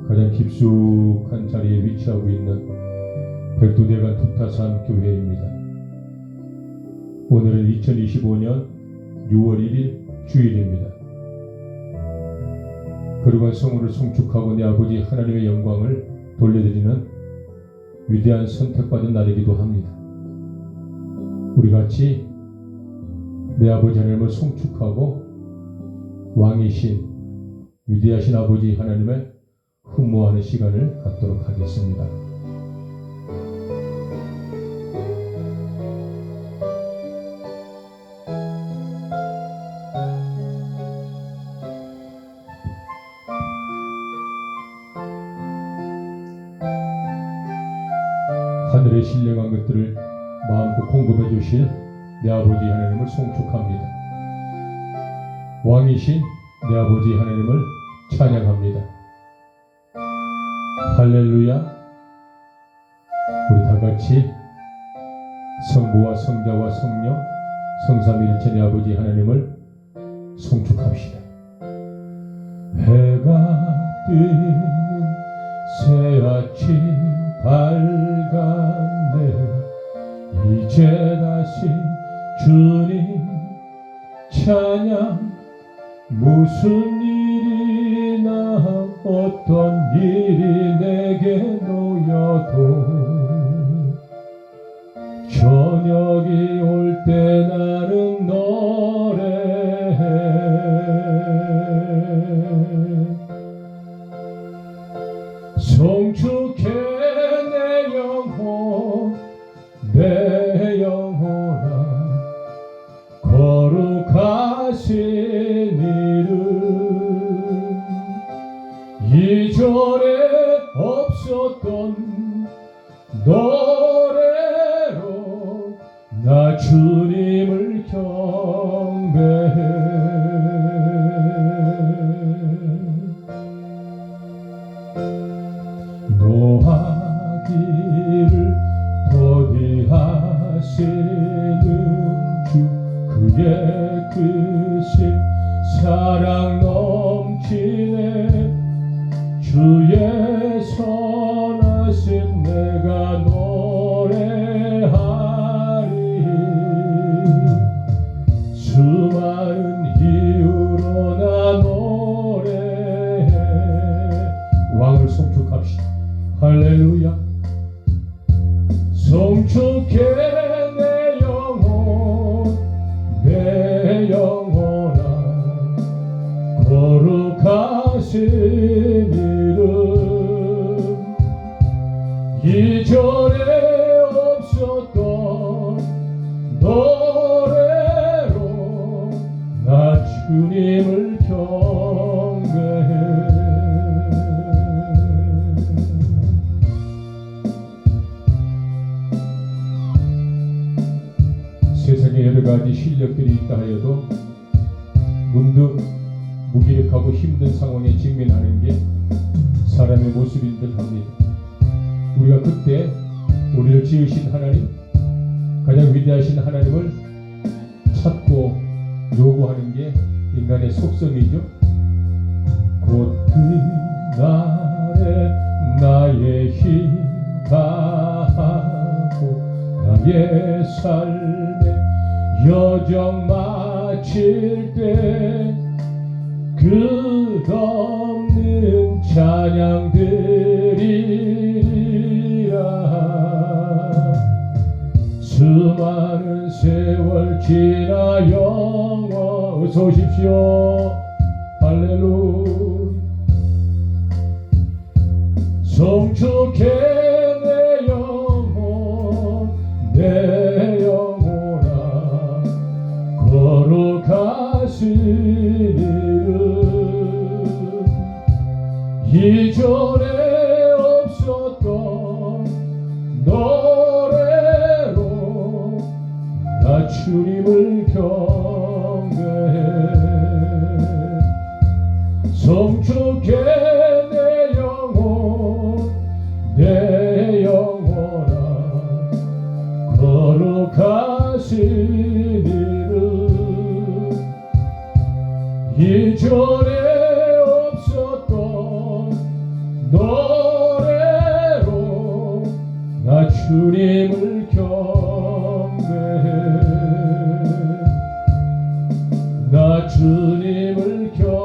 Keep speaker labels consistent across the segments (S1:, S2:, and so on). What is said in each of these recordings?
S1: 가장 깊숙한 자리에 위치하고 있는 백두대간 두타산 교회입니다. 오늘은 2025년 6월 1일 주일입니다. 거룩한 성물을 송축하고 내 아버지 하나님의 영광을 돌려드리는 위대한 선택받은 날이기도 합니다. 우리 같이 내 아버지 하나님을 송축하고 왕이신 위대하신 아버지 하나님의 흠모하는 시간을 갖도록 하겠습니다. 하늘에 신령한 것들을 마음껏 공급해 주실 내 아버지 하나님을 송축합니다. 왕이신 내 아버지 하나님을 찬양합니다. 할렐루야. 우리 다같이 성부와 성자와 성령 성삼위일체 내 아버지 하나님을 송축합시다. 해가 뜨는 새아침 밝았네. 이제 다시 주님 찬양. 무슨 일이나 어떤 일이 내게 놓여도 저녁이 올 때 나는 노래해. 송축해 내 영혼 내 영혼아 거룩하신 이름. 이전에 없었던 노래로 나 주님을 경배해. 노하기를 더디하시는 주 그의 크신 사랑 넘치네. 주의 선하심 내가 노래하리. 수많은 이유로 나 노래해. 왕을 송축합시다. 할렐루야. 송축해 내 영혼 내 영혼아 거룩하신 이름. 이전에 없었던 노래로 나 주님을 경배해. 세상에 여러 가지 실력들이 있다 하여도 문득 무기력하고 힘든 상황에 직면하는 게 사람의 모습인 듯 합니다. 우리가 그때 우리를 지으신 하나님, 가장 위대하신 하나님을 찾고 요구하는 게 인간의 속성이죠. 곧 그날에 나의 힘 다하고 나의 삶의 여정 마칠 때 끝없는 찬양 드리리라. 수많은 세월 지나 영원 어서 오십시오. 할렐루야. 송축해 내 영혼 내 영혼아 거룩하신 이름. 이전에 없었던 노래로 나 주님을 경배해. 송축해 내 영혼 내 영혼아 거룩하신 이름. 이전에 없었던 노래로 주님을 경배해. 나 주님을 경배해.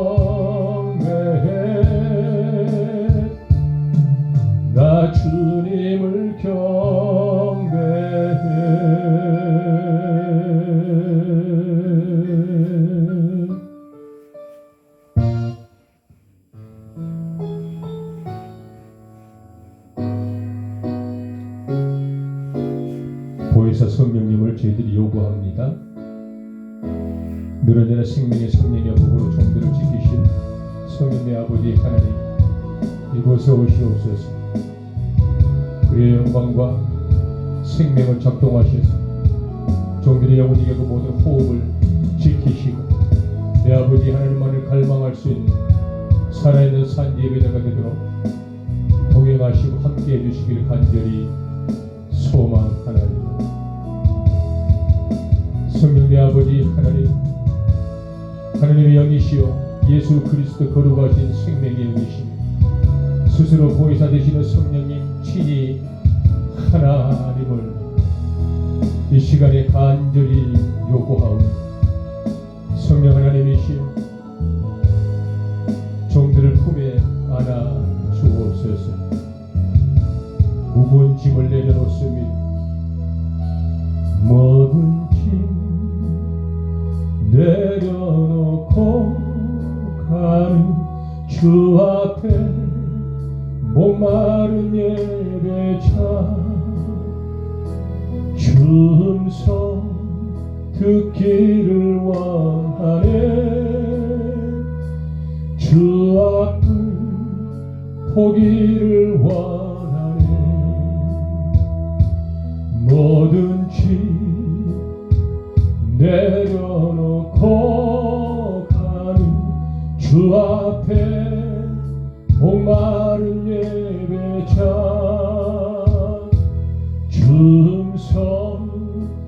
S1: 나 주님을 경배해. 보혜사 성령님을 저희들이 요구합니다. 늘어지는 생명의 성령의 법으로 종들을 지키실 성령의 아버지 하나님, 이곳에 오시옵소서. 그의 영광과 생명을 작동하셔서 종들의 영혼에게 그 모든 호흡을 지키시고 내 아버지 하나님만을 갈망할 수 있는 살아있는 산예배자가 되도록 동행하시고 함께해 주시기를 간절히 소망하나니. 성령 내 아버지 하나님, 하나님의 영이시여 예수 그리스도 거룩하신 생명의 영이시며 스스로 보혜사 되시는 성령님 친히 하나님을 이 시간에 간절히 요구하오니, 성령 하나님이시여 종들을 품에 안아 주옵소서. 무거운 짐을 내려놓습니다. 모든 짐 내려놓고 가는 주 앞에 목마른 예배자 주 음성 듣기를 원하네. 주 앞을 보기를 원하네. 모든 짐 내려놓고 가는 주 앞에 목마른 예배자 주 음성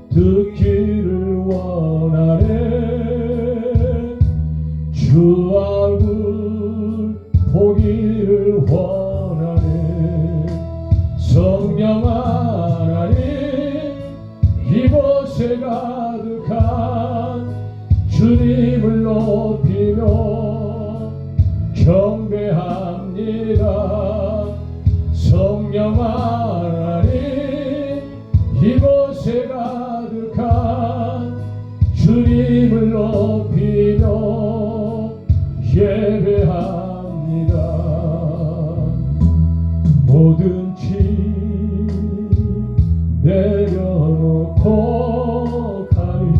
S1: 듣기를 원하네. 주 얼굴 보기를 원하네. 성령 하나님, 이곳에 가득한 주님을 높이며 경배합니다. 성령 하나님, 이곳에 가득한 주님을 높이며 예배합니다. 모든 짐 내려놓고 가는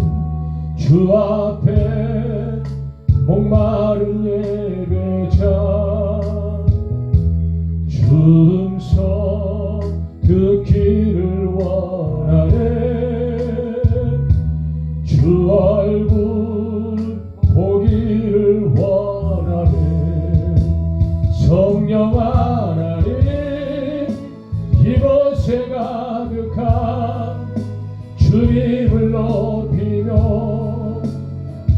S1: 주 앞에 목마른 예배자 주 음성 듣기를 원하네. 주 얼굴 보기를 원하네. 성령 하나님, 이곳에 가득한 주님을 높이며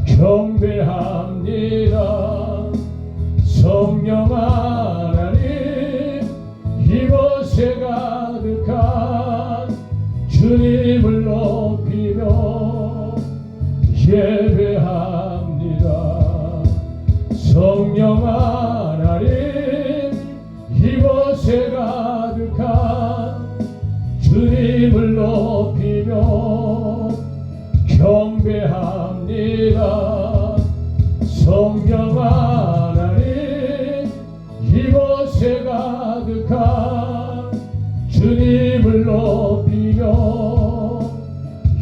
S1: 경배합니다. 성령 하나님, 이곳에 가득한 주님을 높이며 예배합니다. 성령 하나님, 이곳에 가득한 주님을 높이며 경배합니다. 성령 하나님, 이곳에 가득한 주님을 높이며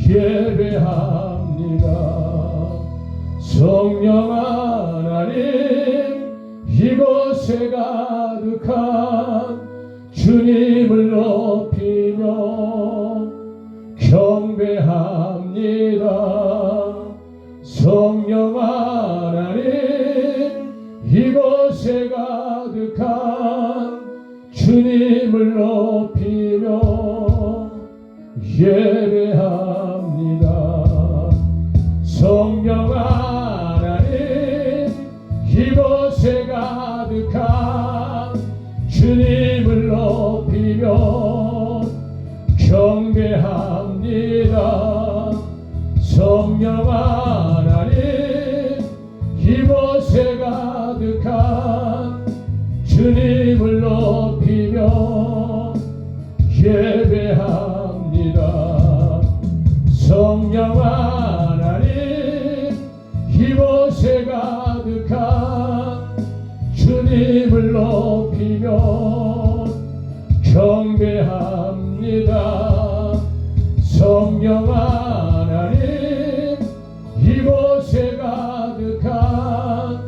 S1: 예배합니다. 성령 하나님, 이곳에 가득한 주님을 높이며 경배합니다. 성령 하나님, 이곳에 가득한 주님을 높이며 예배합니다. 성령 하나님, 이곳에 가득한 주님을 높이며 주님을 높이며 예배합니다. 성령 하나님 이곳에 가득한 주님을 높이며 경배합니다. 성령 하나님 이곳에 가득한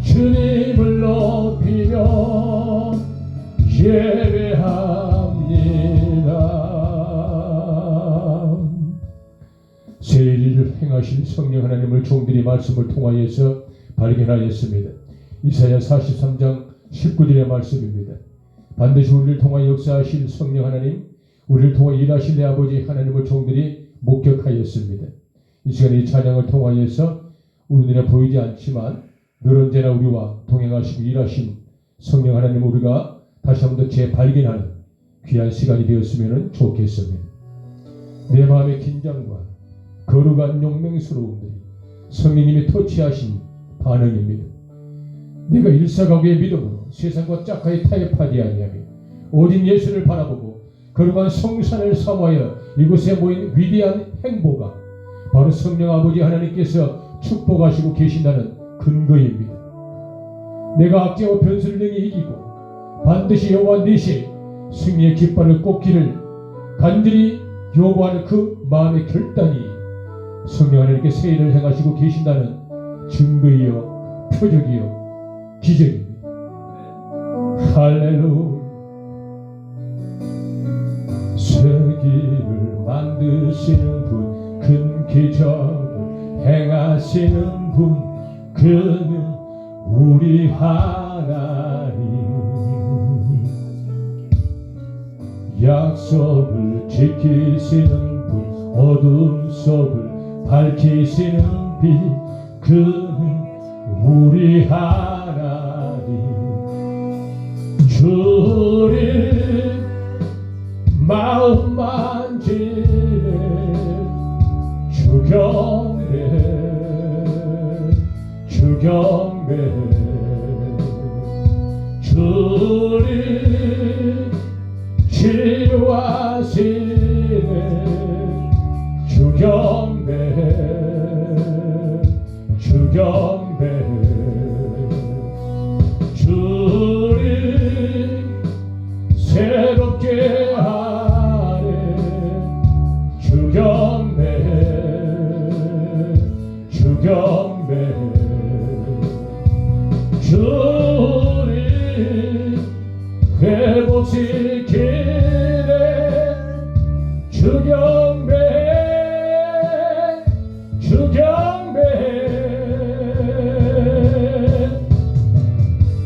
S1: 주님을 높이며 예배합니다. 새 일을 행하실 성령 하나님을 종들이 말씀을 통하여서 발견하였습니다. 이사야 43장 19절의 말씀입니다. 반드시 우리를 통하여 역사하실 성령 하나님, 우리를 통하여 일하실 내 아버지 하나님을 종들이 목격하였습니다. 이 시간에 이 찬양을 통하여서 우리 눈에 보이지 않지만 늘 언제나 우리와 동행하시고 일하신 성령 하나님을 우리가 다시 한번 더 재발견하는 귀한 시간이 되었으면 좋겠습니다. 내 마음의 긴장과 거룩한 용맹스러움들이 성령님이 터치하신 반응입니다. 내가 일사각오의 믿음으로 세상과 짝하게 타협하지 아니하며 오직 예수를 바라보고 거룩한 성산을 사모하여 이곳에 모인 위대한 행보가 바로 성령 아버지 하나님께서 축복하시고 계신다는 근거입니다. 내가 악재와 변수를 능히 이기고 반드시 여호와 내시에 승리의 깃발을 꽂기를 간절히 요구하는 그 마음의 결단이 성령 하나님께 새 일을 행하시고 계신다는 증거이요 표적이요 기적입니다. 할렐루야. 새 길을 만드시는 분, 큰 기적을 행하시는 분, 그는 우리 하나님. 약속을 지키시는 분, 어둠 속을 밝히시는 빛, 그는 우리 하나님. 주를 마음 만지네 주경배 주를 치료하시네 주경배 주를 새롭게 하네 주경배 주를 회복시키네 주경배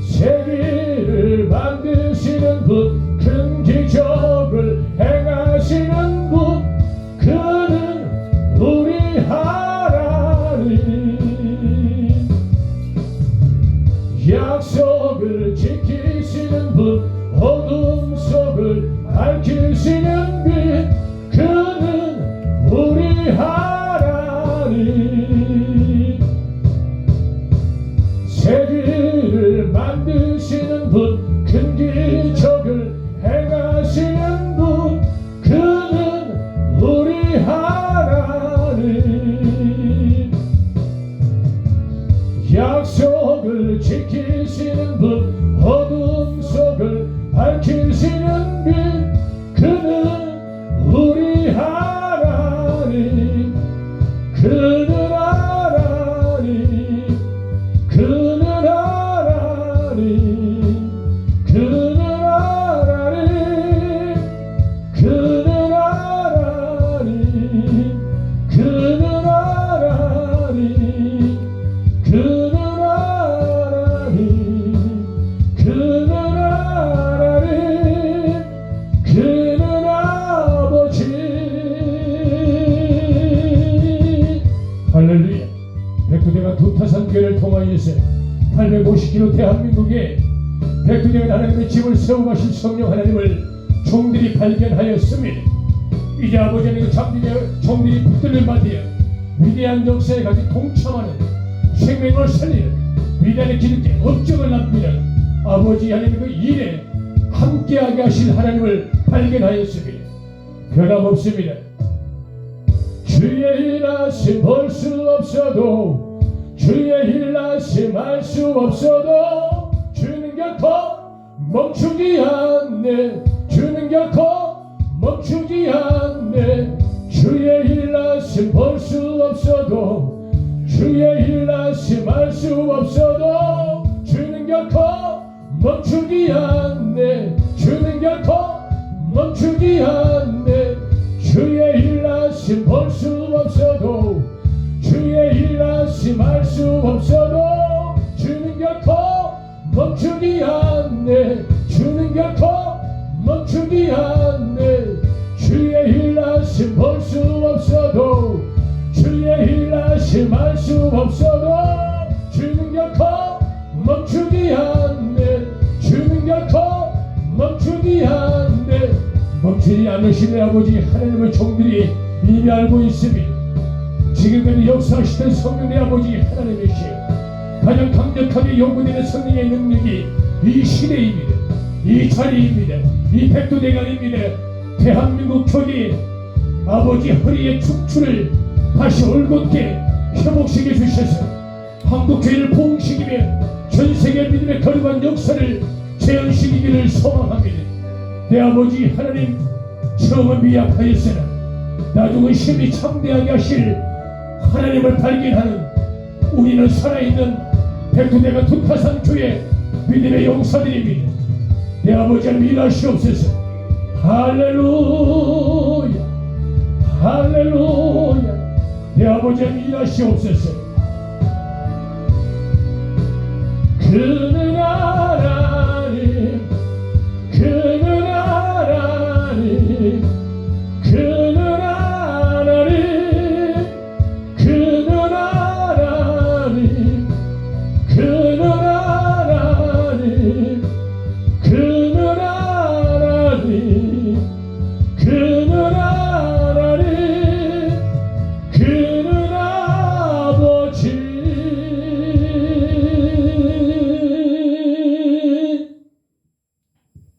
S1: 세계를 만드시는 분, 큰 기적을 행하시는 분, 그는 우리 하나님. 약속을 지키시는 분, 어둠 속을 밝히시는 빛, 그는 우리 하나님. 세계를 만드시는 분, 큰 기적을 행하시는 분, 그는 우리 하나님. 약속을 지키시는 분, 어둠 속을 밝히시는 빛, 그는 우리 하나님. 그는 하나님. 그는 하나님. 그는 하나님. 그는 하나님. 그는 하나님. 그는 하나님. 그는 하나님. 그는 아버지. 할렐루야. 백두대간 두타산교회를 통하여서 850km 대한민국에 백두대간 하나님의 집을 세워가실 성령 하나님을 종들이 발견하였습니다. 이제 아버지 하나님의 잡들의 종들이 붙들을 받으여 위대한 역사에 같이 동참하는 생명을 살리는 위대한 기득권 업적을 남기는 아버지 하나님 그 일에 함께하게 하실 하나님을 발견하였습니다. 변함없습니다. 주의 일하심 볼 수 없어도, 주의 일하심 알 수 없어도 주는 결코 멈추지 않네. 주는 결코 멈추지 않네. 주의 일하심 볼 수 없어도, 주의 일하심 알 수 없어도 주는 결코 멈추지 않네. 주는 결코 멈추지 않네. 주의 일하심 볼 수 없어도, 주의 일하심 알 수 없어도 주는 결코 멈추지 않네. 주는 결코 멈추지 않네. 주의 일하심 볼 수 없어도, 주의 일하심 알 수 없어도 주는 결코 멈추지 않네. 주는 결코 멈추지 않네. 멈추지 않으시는 아버지 하나님의 종들이 이미 알고 있습니다. 지금까지 역사하시던 성령의 아버지 하나님이시여, 가장 강력하게 요구되는 성령의 능력이 이 시대입니다. 이 자리입니다. 이 백두대간입니다. 대한민국 교회 아버지 허리의 춤추를 다시 올곧게 회복시켜 주셔서 한국교회를 포옹시키며 전세계 믿음의 거룩한 역사를 재현시키기를 소망합니다. 내 아버지 하나님, 처음은 미약하였으나 나중은 힘이 창대하게 하실 하나님을 발견하는 우리는 살아있는 백두대간 두타산 교회 믿음의 용사들입니다. 내 아버지 하나님 일하시옵소서. 할렐루야, 할렐루야. 내 아버지 하나님 일하시옵소서. 그는 하나님, 그는 하나님, 그는 하나님, 그는 하나님, 그는 하나님, 그는 하나님, 그는 하나님, 그는 아버지.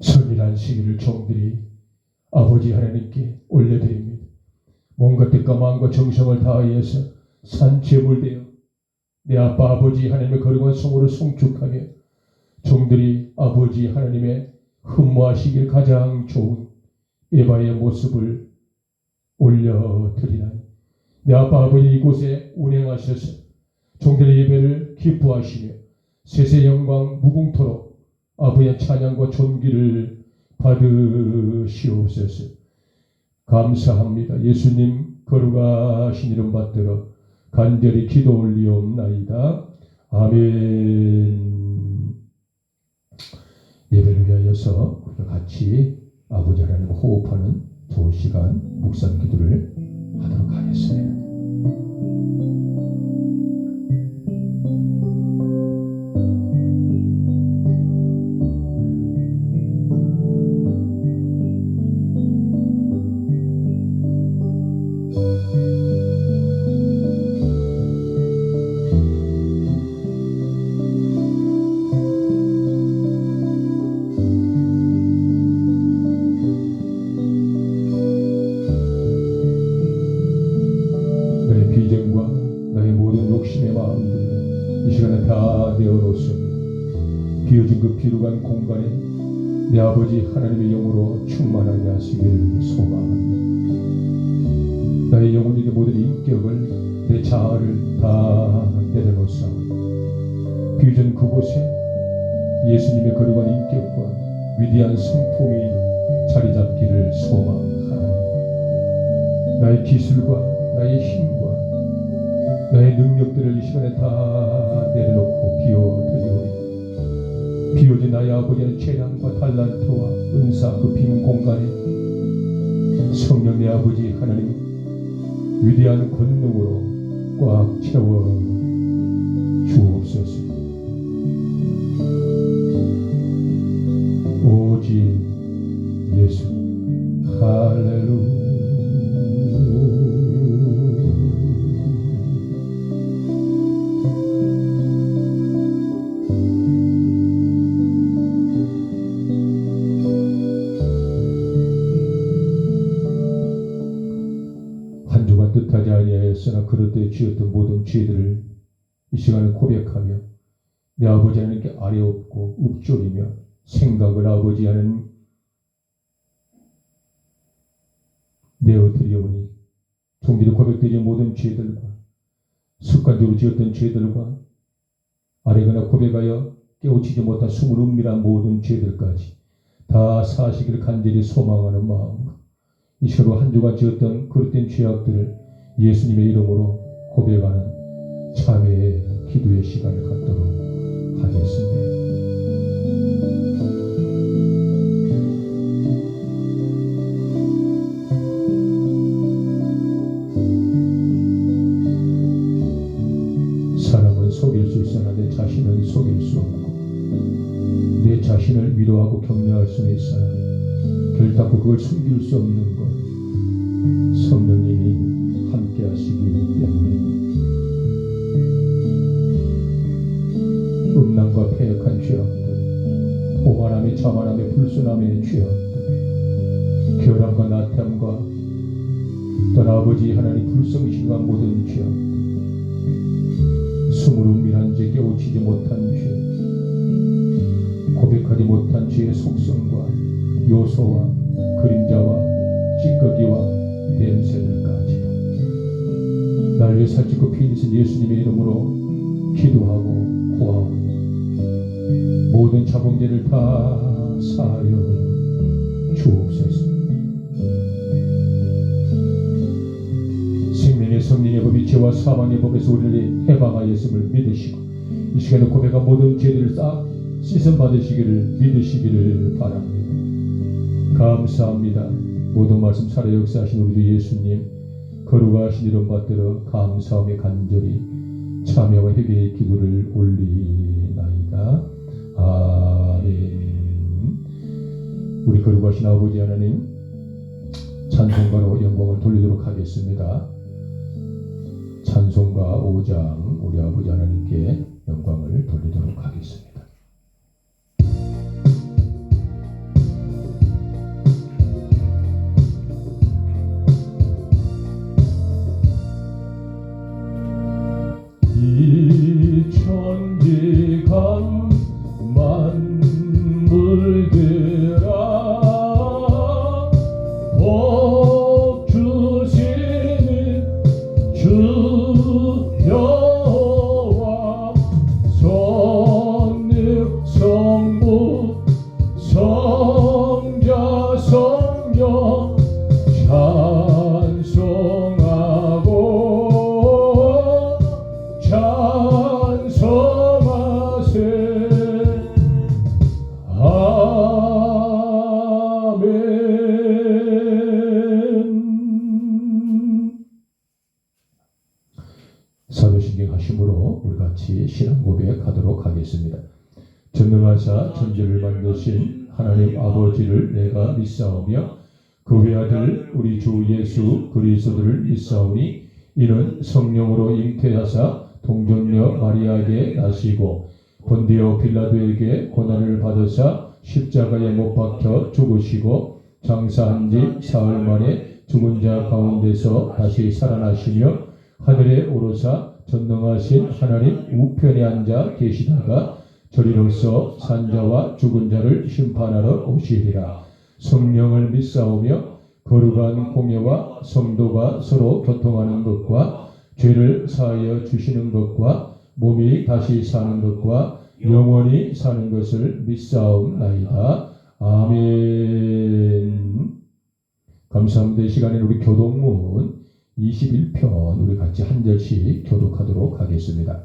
S1: 선일한 시기를 종들이 아버지 하나님께 올려드립니다. 몸과 뜻과 마음과 정성을 다하여서 산제물되어 내 아빠 아버지 하나님의 거룩한 성으로 송축하며 종들이 아버지 하나님의 흠모하시길 가장 좋은 에바의 모습을 올려드리나니 내 아빠 아버지 이곳에 운행하셔서 종들의 예배를 기뻐하시며 세세 영광 무궁토록 아버지의 찬양과 존귀를 받으시옵소서. 감사합니다. 예수님 거룩하신 이름 받들어 간절히 기도 올리옵나이다. 아멘. 예배를 위하여서 우리가 같이 아버지 하나님 호흡하는 좋은 시간 묵상 기도를 하도록 하겠습니다. 비어진 그 비루한 공간에 내 아버지 하나님의 영으로 충만하게 하시기를 소망합니다. 나의 영혼이 내 모든 인격을 내 자아를 다 내려놓사오니 비어진 그곳에 예수님의 거룩한 인격과 위대한 성품이 자리 잡기를 소망하나니 나의 기술과 나의 힘과 나의 능력들을 이 시간에 다 내려놓고 비워드리오니 비오진 나의 아버지의 재량과 달란트와 은사 그 빈 공간에 성령 내 아버지 하나님 위대한 권능으로 꽉 채워 주옵소서. 오직 예수. 할렐루야. 내가 그릇되이 지었던 모든 죄들을 이 시간에 고백하며 내 아버지 하나님께 아뢰 없고 읊조리며 생각을 아버지 하나님 내어드리오니 종기도 고백되지 모든 죄들과 습관적으로 지었던 죄들과 아뢰거나 고백하여 깨우치지 못한 숨을 은밀한 모든 죄들까지 다 사시기를 간절히 소망하는 마음으로 이 시간으로 한 주간 지었던 그릇된 죄악들을 예수님의 이름으로 고백하는 참회의 기도의 시간을 갖도록 하겠습니다. 사람은 속일 수 있으나 내 자신은 속일 수 없고 내 자신을 위로하고 격려할 수는 있으나 결단코 그걸 숨길 수 없는 것 성령님이 함께 하시기 때문에 음란과 패역한 죄악들, 오만함의 자만함의 불순함의 죄악들, 결함과 나태함과 또한 아버지 하나님 불성실한 모든 죄악들, 숨을 은밀한 죄, 깨우치지 못한 죄, 고백하지 못한 죄의 속성과 요소와 그림자와 찌꺼기와 냄새들까지도 날 위해 살찌고 피 흘리신 예수님의 이름으로 기도하고 구하오니 모든 자범죄를 다 사하여 주옵소서. 생명의 성령의 법이 죄와 사망의 법에서 우리를 해방하였음을 믿으시고 이 시간에 고백한 모든 죄들을 싹 씻음 받으시기를 믿으시기를 바랍니다. 감사합니다. 모든 말씀 살아 역사하신 우리 주 예수님 거룩하신 이름 받들어 감사하며 간절히 참여와 회개의 기도를 올리나이다. 아멘. 우리 거룩하신 아버지 하나님 찬송가로 영광을 돌리도록 하겠습니다. 찬송가 5장 우리 아버지 하나님께 영광을 돌리도록 하겠습니다. 이 천지간 만물들아 복 주시는 주 여호와 성령 성부 성자 성령 찬송하세. 아멘. 사도신경 하심으로 우리 같이 신앙 고백하도록 하겠습니다. 전능하사 천지를 만드신 하나님 아버지를 내가 믿사오며 그 외아들 우리 주 예수 그리스도를 믿사오니 이는 성령으로 잉태하사 동정녀 마리아에게 나시고 본디오 빌라도에게 고난을 받으사 십자가에 못 박혀 죽으시고 장사한 지 사흘 만에 죽은 자 가운데서 다시 살아나시며 하늘에 오르사 전능하신 하나님 우편에 앉아 계시다가 저리로서 산자와 죽은 자를 심판하러 오시리라. 성령을 믿사오며 거룩한 공예와 성도가 서로 교통하는 것과 죄를 사하여 주시는 것과 몸이 다시 사는 것과 영원히 사는 것을 믿사옵나이다. 아멘. 감사합니다. 이 시간에 우리 교독문 21편 우리 같이 한 절씩 교독하도록 하겠습니다.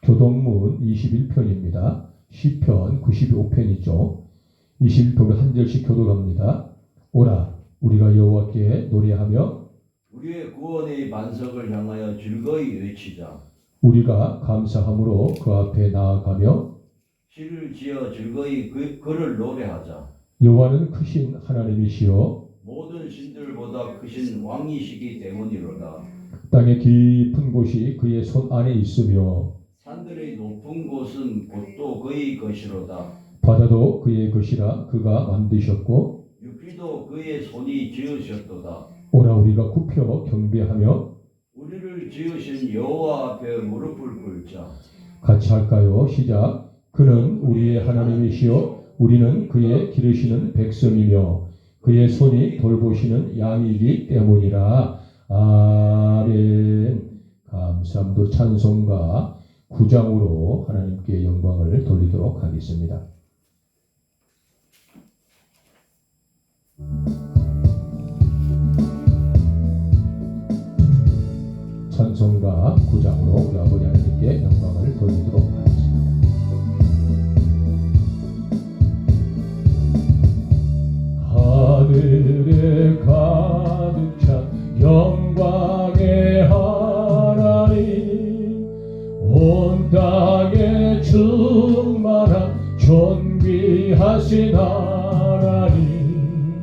S1: 교독문 21편입니다. 시편 95편이죠. 21편을 한 절씩 교독합니다. 오라 우리가 여호와께 노래하며
S2: 우리의 구원의 반석을 향하여 즐거이 외치자.
S1: 우리가 감사함으로 그 앞에 나아가며
S2: 시를 지어 즐거이 그를 노래하자.
S1: 여호와는 크신 하나님이시요
S2: 모든 신들보다 크신 왕이시기 때문이로다.
S1: 땅의 깊은 곳이 그의 손 안에 있으며
S2: 산들의 높은 곳은 곧도 그의 것이로다.
S1: 바다도 그의 것이라 그가 만드셨고
S2: 육지도 그의 손이 지으셨도다.
S1: 오라 우리가 굽혀 경배하며
S2: 우리를 지으신 여호와 앞에 무릎을 꿇자.
S1: 같이 할까요? 시작. 그는 우리의 하나님이시요 우리는 그의 기르시는 백성이며 그의 손이 돌보시는 양이기 때문이라. 아멘. 감사함도 찬송가 9장으로 하나님께 영광을 돌리도록 하겠습니다. 찬송가 9장으로 우리 아버지 하나님께 영광을 돌리도록 하겠습니다. 하늘에 가득 찬 영광의 하나님, 온 땅에 충만한 존귀하신 하나님,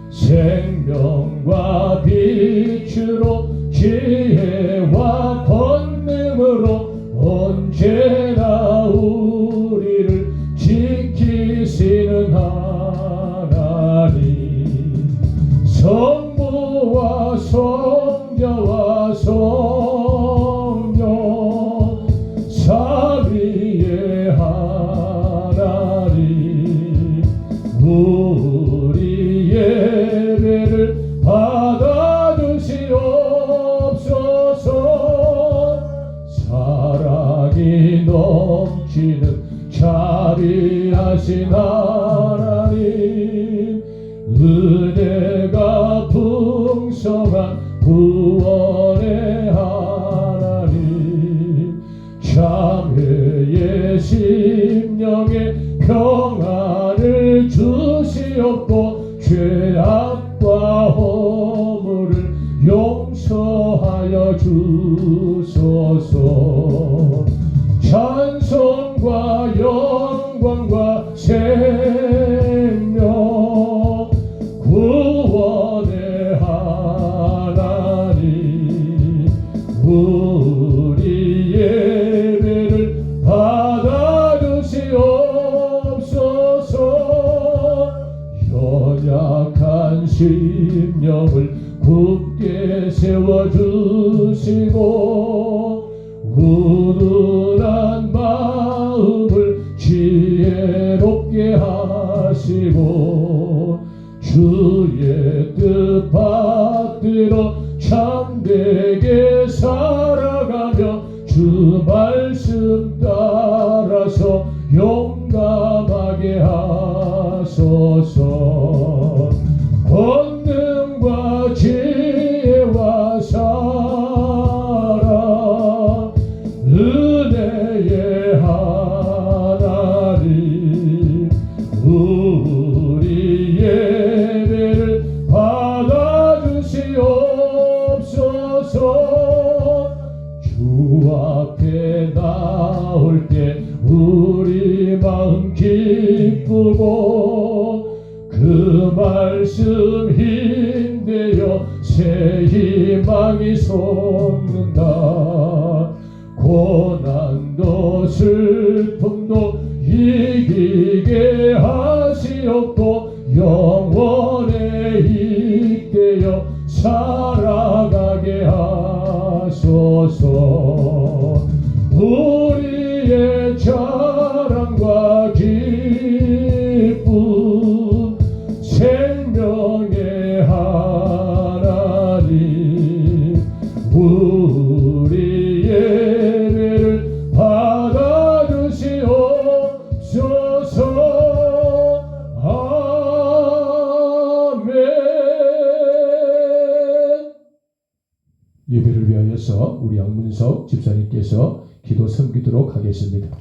S1: 생명과 빛으로 지혜와 권능으로 언제나 우리를 지키시는 하나님, 성부와 성자와 성령 삼위의 하나님, 우리 예배를 받아주시옵소서. 사랑이 넘치는 자비하신 하나님, 은혜가 풍성한 구원의 하나님, 자매의 심령에 평안을 주시옵고 죄악과 허물을 용서하여 주소서. 찬송과 영광과 생명 구원의 하나님, 우리 예배를 받아주시옵소서. 연약한 심령을 굳게 세워주시고 우둔한 마음을 지혜롭게 하시고 주의 뜻 받들어 참되게 살아가며 주 말씀 따라서 용감하게 하소서. 권능과 지혜와 사랑 은혜의 하나님, 우리 예배를 받아주시옵소서. 주 앞에 나올 때 우리 마음 기쁘고 그 말씀 힘되어 새 희망이 솟는다. 고난도 슬픔도 이기게 하시옵고 영원에 이끌어 살아가게 하소서. 우리의 자랑과 기쁨 생명의 하나님, 우리 예배를 받아주시옵소서. 아멘. 예배를 위하여서 우리 양문석 집사님께서 기도 섬기도록 하겠습니다.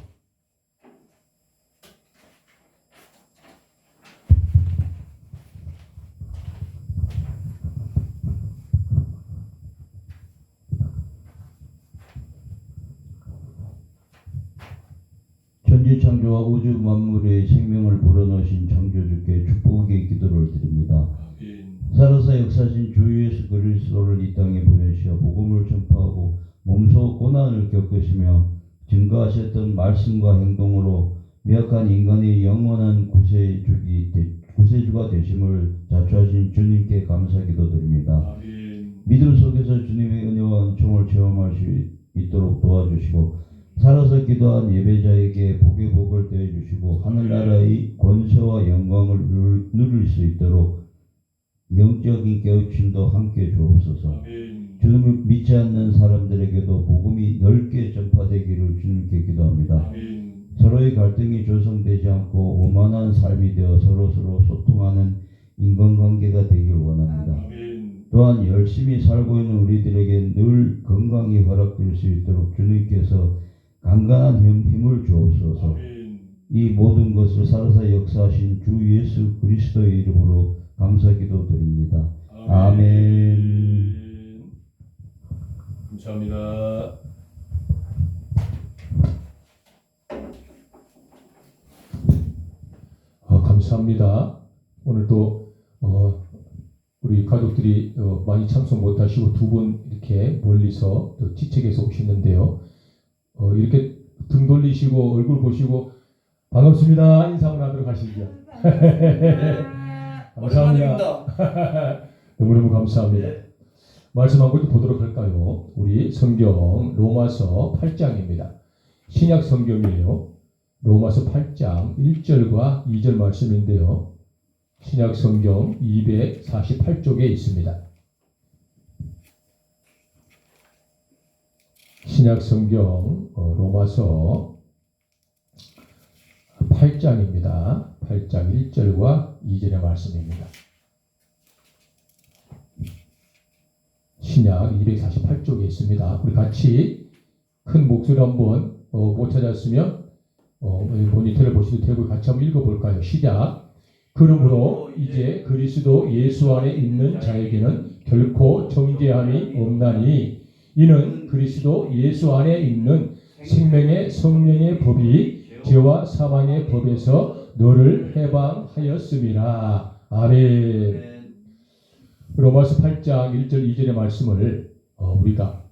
S3: 천지창조와 우주 만물의 생명을 불어넣으신 창조주께 축복의 기도를 드립니다. 살아서 역사하신 주 예수 그리스도를 이 땅에 보내시어 복음을 전파하고 몸소 고난을 겪으시며 증거하셨던 말씀과 행동으로 미약한 인간의 영원한 구세주가 되심을 자처하신 주님께 감사 기도드립니다. 믿음 속에서 주님의 은혜와 은총을 체험할 수 있도록 도와주시고 살아서 기도한 예배자에게 복의 복을 더해주시고 하늘나라의 권세와 영광을 누릴 수 있도록 영적인 깨우침도 함께 주옵소서. 주님을 믿지 않는 사람들에게도 복음이 넓게 전파되기를 주님께 기도합니다. 서로의 갈등이 조성되지 않고 원만한 삶이 되어 서로 소통하는 인간관계가 되길 원합니다. 또한 열심히 살고 있는 우리들에게 늘 건강이 허락될 수 있도록 주님께서 강건한 힘을 주옵소서. 이 모든 것을 살아서 역사하신 주 예수 그리스도의 이름으로 감사기도 드립니다. 아멘.
S1: 감사합니다. 감사합니다. 오늘도 우리 가족들이 많이 참석 못하시고 두 분 이렇게 멀리서 또 지책에서 오셨는데요. 이렇게 등 돌리시고 얼굴 보시고 반갑습니다 인사를 하도록 하시죠. 감사합니다. 너무너무 감사합니다. 말씀 한 번 보도록 할까요? 우리 성경 로마서 8장입니다. 신약 성경이에요. 로마서 8장 1절과 2절 말씀인데요. 신약 성경 248쪽에 있습니다. 신약 성경 로마서 8장입니다. 8장 1절과 2절의 말씀입니다. 신약 248쪽에 있습니다. 우리 같이 큰 목소리로 한번 못 찾았으면 모니터를 보셔도 되고 같이 한번 읽어볼까요? 시작. 그러므로 이제 그리스도 예수 안에 있는 자에게는 결코 정죄함이 없나니 이는 그리스도 예수 안에 있는 생명의 성령의 법이 죄와 사망의 법에서 너를 해방하였음이라. 아멘. 로마서 8장 1절 2절의 말씀을 우리가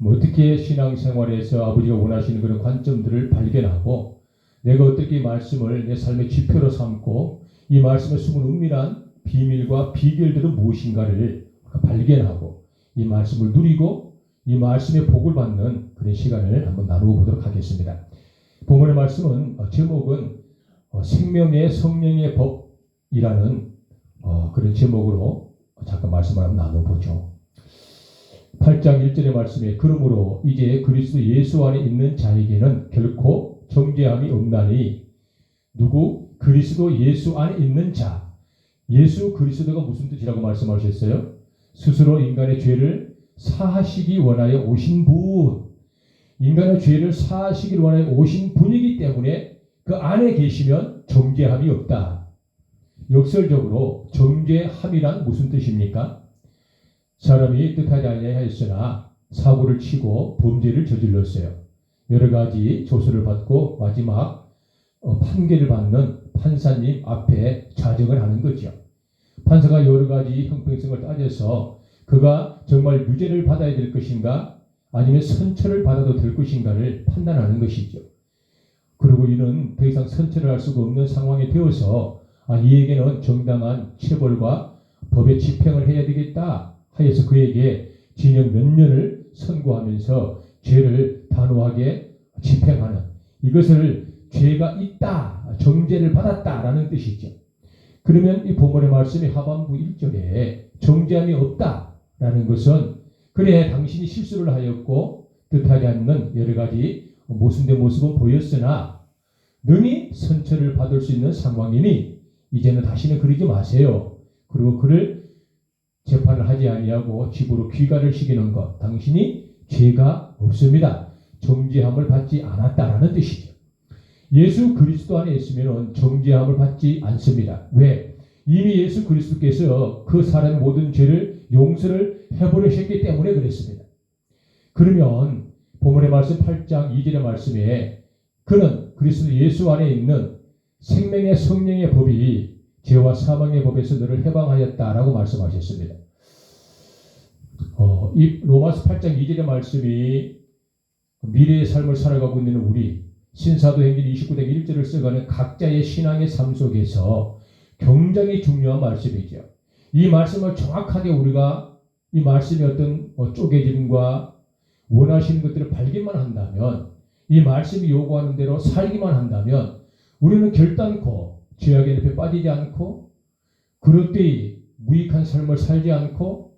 S1: 어떻게 신앙생활에서 아버지가 원하시는 그런 관점들을 발견하고 내가 어떻게 이 말씀을 내 삶의 지표로 삼고 이 말씀에 숨은 은밀한 비밀과 비결들은 무엇인가를 발견하고 이 말씀을 누리고 이 말씀의 복을 받는 그런 시간을 한번 나누어 보도록 하겠습니다. 본문의 말씀은 제목은 생명의 성령의 법이라는 그런 제목으로 잠깐 말씀을 한번 나눠보죠. 8장 1절의 말씀에 그러므로 이제 그리스도 예수 안에 있는 자에게는 결코 정죄함이 없나니 누구? 그리스도 예수 안에 있는 자. 예수 그리스도가 무슨 뜻이라고 말씀하셨어요? 스스로 인간의 죄를 사하시기 원하여 오신 분. 인간의 죄를 사하시기 원하여 오신 분이기 때문에 그 안에 계시면 정죄함이 없다. 역설적으로 정죄함이란 무슨 뜻입니까? 사람이 뜻하지 아니하였으나 사고를 치고 범죄를 저질렀어요. 여러 가지 조서를 받고 마지막 판결을 받는 판사님 앞에 자정을 하는 거죠. 판사가 여러 가지 형평성을 따져서 그가 정말 유죄를 받아야 될 것인가 아니면 선처를 받아도 될 것인가를 판단하는 것이죠. 그리고 이는 더 이상 선처를 할 수가 없는 상황이 되어서 이에게는 정당한 처벌과 법의 집행을 해야 되겠다 하여서 그에게 징역 몇 년을 선고하면서 죄를 단호하게 집행하는 이것을 죄가 있다, 정죄를 받았다라는 뜻이죠. 그러면 이 본문의 말씀이 하반부 1절에 정죄함이 없다라는 것은 그래 당신이 실수를 하였고 뜻하지 않는 여러 가지 모순된 모습은 보였으나 능히 선처를 받을 수 있는 상황이니 이제는 다시는 그러지 마세요. 그리고 그를 재판을 하지 아니하고 집으로 귀가를 시키는 것 당신이 죄가 없습니다. 정죄함을 받지 않았다라는 뜻이죠. 예수 그리스도 안에 있으면 정죄함을 받지 않습니다. 왜? 이미 예수 그리스도께서 그 사람의 모든 죄를 용서를 해버리셨기 때문에 그랬습니다. 그러면 본문의 말씀 8장 2절의 말씀에 그는 그리스도 예수 안에 있는 생명의 성령의 법이 죄와 사망의 법에서 너를 해방하였다라고 말씀하셨습니다. 이 로마서 8장 2절의 말씀이 미래의 삶을 살아가고 있는 우리 신사도행전 29장 1절을 써가는 각자의 신앙의 삶 속에서 굉장히 중요한 말씀이죠. 이 말씀을 정확하게 우리가 이 말씀의 어떤 쪼개짐과 원하시는 것들을 발견만 한다면, 이 말씀이 요구하는 대로 살기만 한다면 우리는 결단코 죄악의 늪에 빠지지 않고 그릇되이 무익한 삶을 살지 않고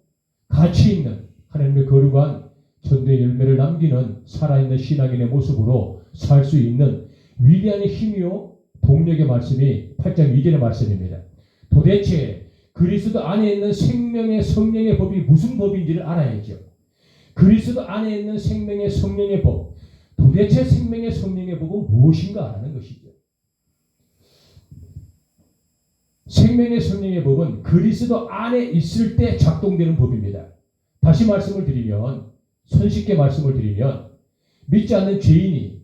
S1: 가치 있는 하나님의 거룩한 전도의 열매를 남기는 살아있는 신앙인의 모습으로 살 수 있는 위대한 힘이요 동력의 말씀이 8장 2절의 말씀입니다. 도대체 그리스도 안에 있는 생명의 성령의 법이 무슨 법인지를 알아야죠. 그리스도 안에 있는 생명의 성령의 법, 도대체 생명의 성령의 법은 무엇인가 하는 것이죠. 생명의 성령의 법은 그리스도 안에 있을 때 작동되는 법입니다. 다시 말씀을 드리면, 손쉽게 말씀을 드리면, 믿지 않는 죄인이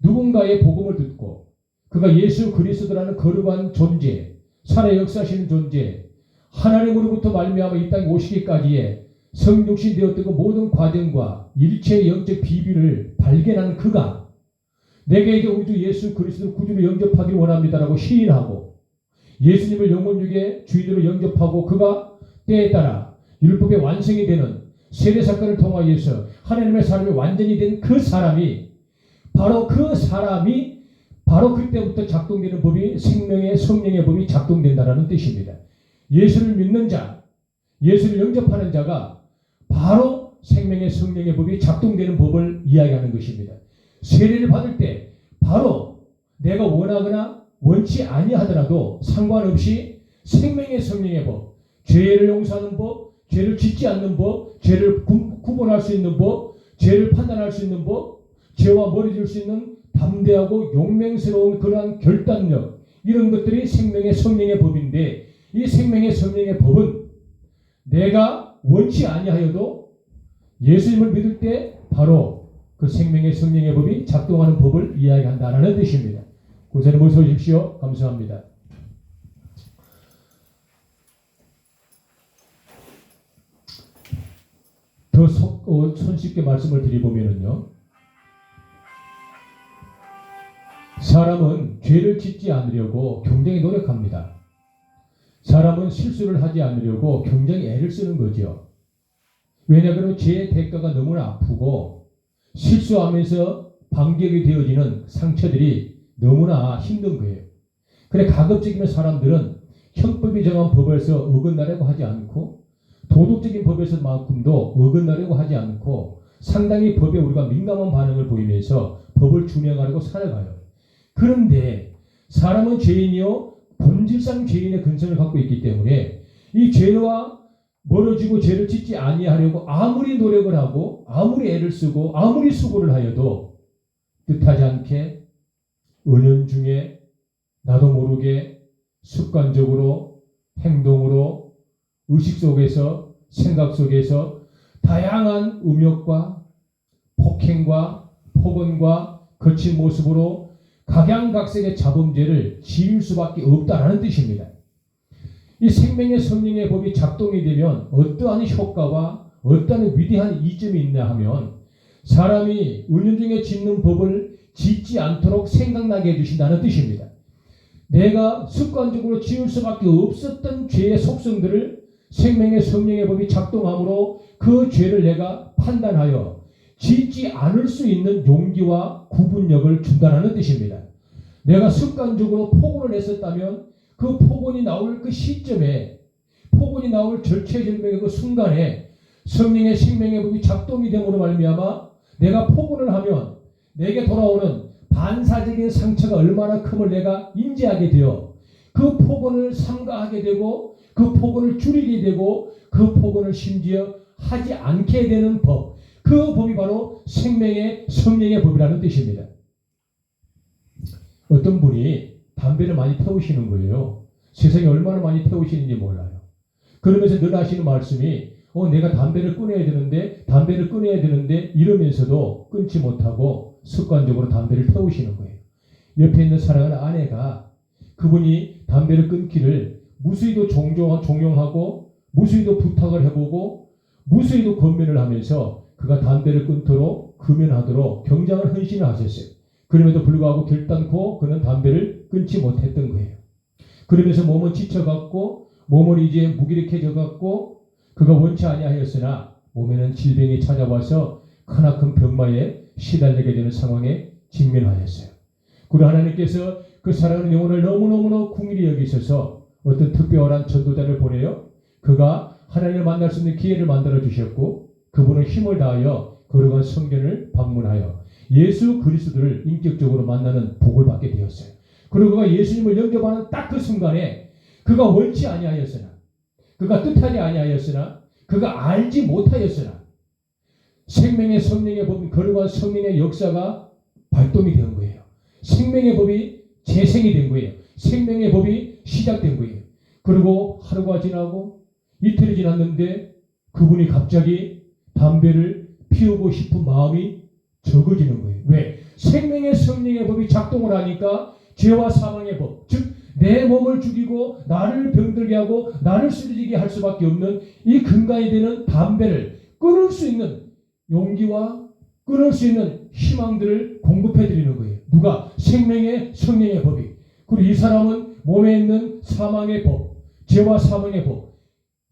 S1: 누군가의 복음을 듣고 그가 예수 그리스도라는 거룩한 존재, 살아 역사하시는 존재, 하나님으로부터 말미암아 이 땅에 오시기까지의 성육신 되었던 그 모든 과정과 일체의 영적 비밀을 발견하는 그가 내게 이제 우리 주 예수 그리스도 구주로 영접하기를 원합니다라고 시인하고 예수님을 영혼육의 주인으로 영접하고 그가 때에 따라 율법의 완성이 되는 세례 사건을 통하여서 하나님의 사람이 완전히 된 그 사람이 바로 그때부터 작동되는 법이 생명의 성령의 법이 작동된다라는 뜻입니다. 예수를 믿는 자, 예수를 영접하는 자가 바로 생명의 성령의 법이 작동되는 법을 이야기하는 것입니다. 세례를 받을 때 바로 내가 원하거나 원치 아니하더라도 상관없이 생명의 성령의 법, 죄를 용서하는 법, 죄를 짓지 않는 법, 죄를 구분할 수 있는 법, 죄를 판단할 수 있는 법, 죄와 머리 줄 수 있는 담대하고 용맹스러운 그러한 결단력, 이런 것들이 생명의 성령의 법인데, 이 생명의 성령의 법은 내가 원치 아니하여도 예수님을 믿을 때 바로 그 생명의 성령의 법이 작동하는 법을 이야기한다는 뜻입니다. 고생을 모셔 오십시오. 감사합니다. 더 손쉽게 말씀을 드리보면요, 사람은 죄를 짓지 않으려고 굉장히 노력합니다. 사람은 실수를 하지 않으려고 굉장히 애를 쓰는 거죠. 왜냐하면 죄의 대가가 너무나 아프고 실수하면서 반격이 되어지는 상처들이 너무나 힘든 거예요. 그래 가급적이면 사람들은 형법이 정한 법에서 어긋나려고 하지 않고 도덕적인 법에서만큼도 어긋나려고 하지 않고 상당히 법에 우리가 민감한 반응을 보이면서 법을 준행하려고 살아가요. 그런데 사람은 죄인이요 본질상 죄인의 근성을 갖고 있기 때문에 이 죄와 멀어지고 죄를 짓지 아니하려고 아무리 노력을 하고 아무리 애를 쓰고 아무리 수고를 하여도 뜻하지 않게 은연중에 나도 모르게 습관적으로 행동으로 의식 속에서 생각 속에서 다양한 음욕과 폭행과 폭언과 거친 모습으로 각양각색의 자범죄를 지을 수밖에 없다는 뜻입니다. 이 생명의 성령의 법이 작동이 되면 어떠한 효과와 어떠한 위대한 이점이 있냐 하면 사람이 은연중에 짓는 법을 짓지 않도록 생각나게 해주신다는 뜻입니다. 내가 습관적으로 지을 수밖에 없었던 죄의 속성들을 생명의 성령의 법이 작동함으로 그 죄를 내가 판단하여 짓지 않을 수 있는 용기와 구분력을 준다는 뜻입니다. 내가 습관적으로 폭언을 했었다면 그 폭언이 나올 그 시점에 폭언이 나올 절체절명의 그 순간에 성령의 생명의 법이 작동이 됨으로 말미암아 내가 폭언을 하면 내게 돌아오는 반사적인 상처가 얼마나 큼을 내가 인지하게 되어 그 폭언을 삼가하게 되고 그 폭언을 줄이게 되고 그 폭언을 심지어 하지 않게 되는 법, 그 법이 바로 생명의 성령의 법이라는 뜻입니다. 어떤 분이 담배를 많이 태우시는 거예요. 세상에 얼마나 많이 태우시는지 몰라요. 그러면서 늘 하시는 말씀이 내가 담배를 끊어야 되는데 이러면서도 끊지 못하고 습관적으로 담배를 태우시는 거예요. 옆에 있는 사랑하는 아내가 그분이 담배를 끊기를 무수히도 종용하고 무수히도 부탁을 해보고 무수히도 권면을 하면서 그가 담배를 끊도록 금연하도록 경장을 헌신을 하셨어요. 그럼에도 불구하고 결단코 그는 담배를 끊지 못했던 거예요. 그러면서 몸은 지쳐갖고 몸은 이제 무기력해져갖고 그가 원치 아니하였으나 몸에는 질병이 찾아와서 크나큰 병마에 시달리게 되는 상황에 직면하였어요. 그리고 하나님께서 그 사랑하는 영혼을 너무너무 궁일히 여기셔서 어떤 특별한 전도자를 보내요. 그가 하나님을 만날 수 있는 기회를 만들어 주셨고 그분은 힘을 다하여 거룩한 성전을 방문하여 예수 그리스도를 인격적으로 만나는 복을 받게 되었어요. 그리고 그가 예수님을 영접하는 딱 그 순간에 그가 원치 아니하였으나 그가 뜻하지 아니하였으나 그가 알지 못하였으나 생명의 성령의 법, 거룩한 성령의 역사가 발동이 된 거예요. 생명의 법이 재생이 된 거예요. 생명의 법이 시작된 거예요. 그리고 하루가 지나고 이틀이 지났는데 그분이 갑자기 담배를 피우고 싶은 마음이 적어지는 거예요. 왜? 생명의 성령의 법이 작동을 하니까 죄와 사망의 법, 즉 내 몸을 죽이고 나를 병들게 하고 나를 쓰러지게 할 수밖에 없는 이 근간이 되는 담배를 끊을 수 있는 용기와 끊을 수 있는 희망들을 공급해 드리는 거예요. 누가? 생명의 성령의 법이. 그리고 이 사람은 몸에 있는 사망의 법, 죄와 사망의 법,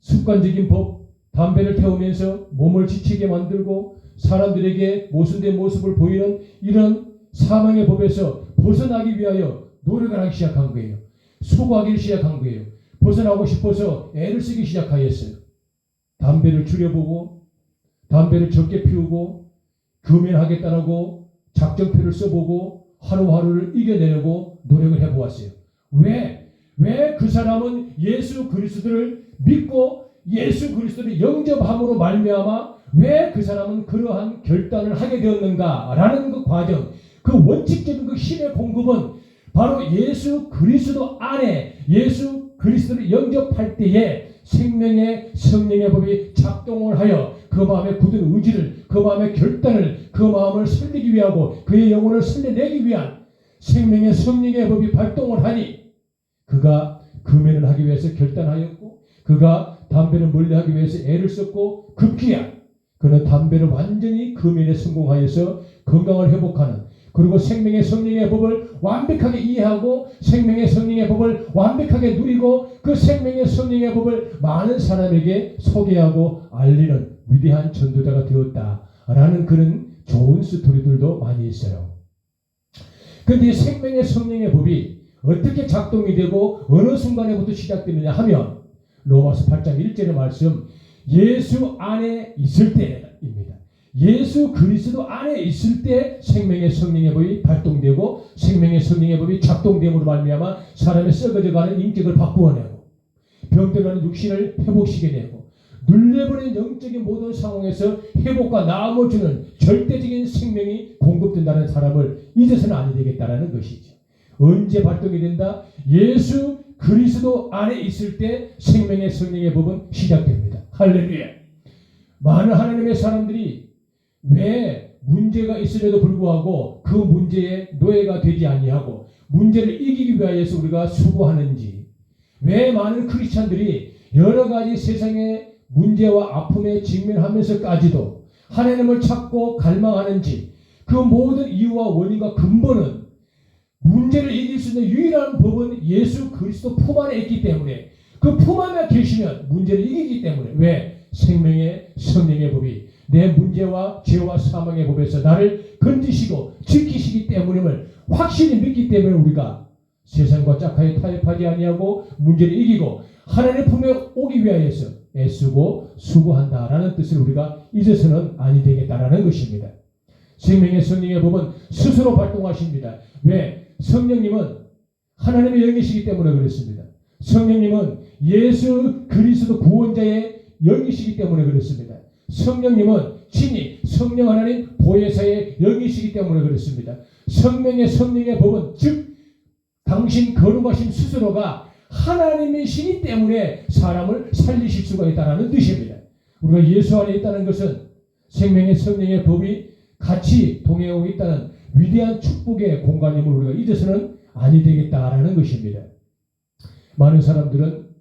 S1: 습관적인 법, 담배를 태우면서 몸을 지치게 만들고 사람들에게 모순된 모습을 보이는 이런 사망의 법에서 벗어나기 위하여 노력을 하기 시작한 거예요. 수고하기 시작한 거예요. 벗어나고 싶어서 애를 쓰기 시작하였어요. 담배를 줄여보고 담배를 적게 피우고 금연하겠다라고 작전표를 써보고 하루하루를 이겨내려고 노력을 해보았어요. 왜 그 사람은 예수 그리스도를 믿고 예수 그리스도를 영접함으로 말미암아 왜 그 사람은 그러한 결단을 하게 되었는가라는 그 과정, 그 원칙적인 그 힘의 공급은 바로 예수 그리스도 안에 예수 그리스도를 영접할 때에 생명의 성령의 법이 작동을 하여 그 마음에 굳은 의지를, 그 마음의 결단을, 그 마음을 살리기 위하고 그의 영혼을 살려내기 위한 생명의 성령의 법이 발동을 하니 그가 금연을 하기 위해서 결단하였고 그가 담배를 멀리하기 위해서 애를 썼고 급기야 그는 담배를 완전히 금연에 성공하여서 건강을 회복하는 그리고 생명의 성령의 법을 완벽하게 이해하고 생명의 성령의 법을 완벽하게 누리고 그 생명의 성령의 법을 많은 사람에게 소개하고 알리는 위대한 전도자가 되었다라는 그런 좋은 스토리들도 많이 있어요. 그런데 생명의 성령의 법이 어떻게 작동이 되고 어느 순간에부터 시작되느냐 하면 로마서 8장 1절의 말씀 예수 안에 있을 때입니다. 예수 그리스도 안에 있을 때 생명의 성령의 법이 발동되고 생명의 성령의 법이 작동됨으로 말미암아 사람의 썩어져가는 인격을 바꾸어내고 병들어가는 육신을 회복시켜내고 눌려버린 영적인 모든 상황에서 회복과 나음을 주는 절대적인 생명이 공급된다는 사람을 잊어서는 아니 되겠다라는 것이죠. 언제 발동이 된다? 예수 그리스도 안에 있을 때 생명의 성령의 법은 시작됩니다. 할렐루야. 많은 하나님의 사람들이 왜 문제가 있음에도 불구하고 그 문제에 노예가 되지 아니하고 문제를 이기기 위하여서 우리가 수고하는지, 왜 많은 크리스찬들이 여러 가지 세상의 문제와 아픔에 직면하면서까지도 하나님을 찾고 갈망하는지, 그 모든 이유와 원인과 근본은 문제를 이길 수 있는 유일한 법은 예수 그리스도 품 안에 있기 때문에, 그 품 안에 계시면 문제를 이기기 때문에, 왜? 생명의 성령의 법이 내 문제와 죄와 사망의 법에서 나를 건지시고 지키시기 때문임을 확실히 믿기 때문에 우리가 세상과 짝하게 타협하지 아니하고 문제를 이기고 하나님의 품에 오기 위하여서 애쓰고 수고한다라는 뜻을 우리가 잊어서는 아니 되겠다라는 것입니다. 생명의 성령의 법은 스스로 발동하십니다. 왜? 성령님은 하나님의 영이시기 때문에 그렇습니다. 성령님은 예수 그리스도 구원자의 영이시기 때문에 그렇습니다. 성령님은 친히 성령 하나님 보혜사의 영이시기 때문에 그렇습니다. 성령의 법은 즉 당신 거룩하신 스스로가 하나님이시기 때문에 사람을 살리실 수가 있다는 뜻입니다. 우리가 예수 안에 있다는 것은 생명의 성령의 법이 같이 동행하고 있다는 위대한 축복의 공간임을 우리가 잊어서는 아니 되겠다라는 것입니다. 많은 사람들은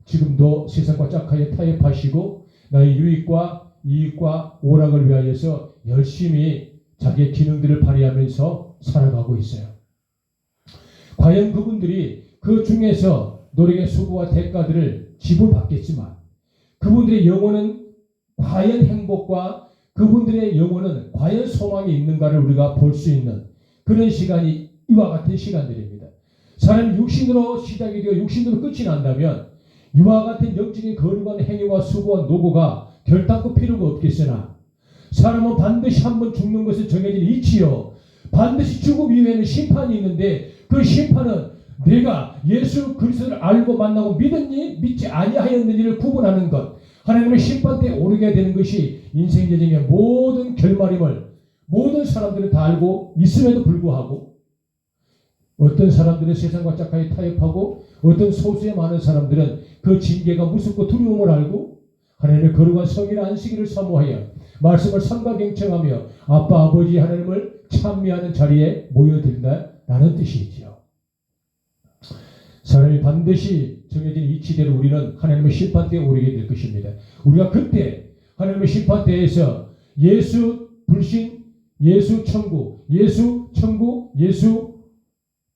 S1: 지금도 세상과 짝하게 타협하시고 나의 유익과 이익과 오락을 위하여서 열심히 자기의 기능들을 발휘하면서 살아가고 있어요. 과연 그분들이 그 중에서 노력의 수고와 대가들을 지불받겠지만 그분들의 영혼은 과연 행복과 그분들의 영혼은 과연 소망이 있는가를 우리가 볼 수 있는 그런 시간이 이와 같은 시간들입니다. 사람이 육신으로 시작이 되어 육신으로 끝이 난다면 이와 같은 영적인 거룩한 행위와 수고와 노고가 결단코 필요가 없겠으나 사람은 반드시 한번 죽는 것은 정해진 이치요 반드시 죽음 이후에는 심판이 있는데 그 심판은 내가 예수 그리스도를 알고 만나고 믿었니 믿지 아니하였느니를 구분하는 것 하나님의 심판대에 오르게 되는 것이 인생 여정의 모든 결말임을 모든 사람들은 다 알고 있음에도 불구하고 어떤 사람들은 세상과 짝하게 타협하고 어떤 소수의 많은 사람들은 그 징계가 무섭고 두려움을 알고 하나님의 거룩한 성일의 안식일을 사모하여 말씀을 삼가 경청하며 아빠 아버지 하나님을 찬미하는 자리에 모여든다라는 뜻이지요. 사람이 반드시 정해진 이치대로 우리는 하나님의 심판대에 오르게 될 것입니다. 우리가 그때 하나님의 심판대에서 예수 불신, 예수 천국, 예수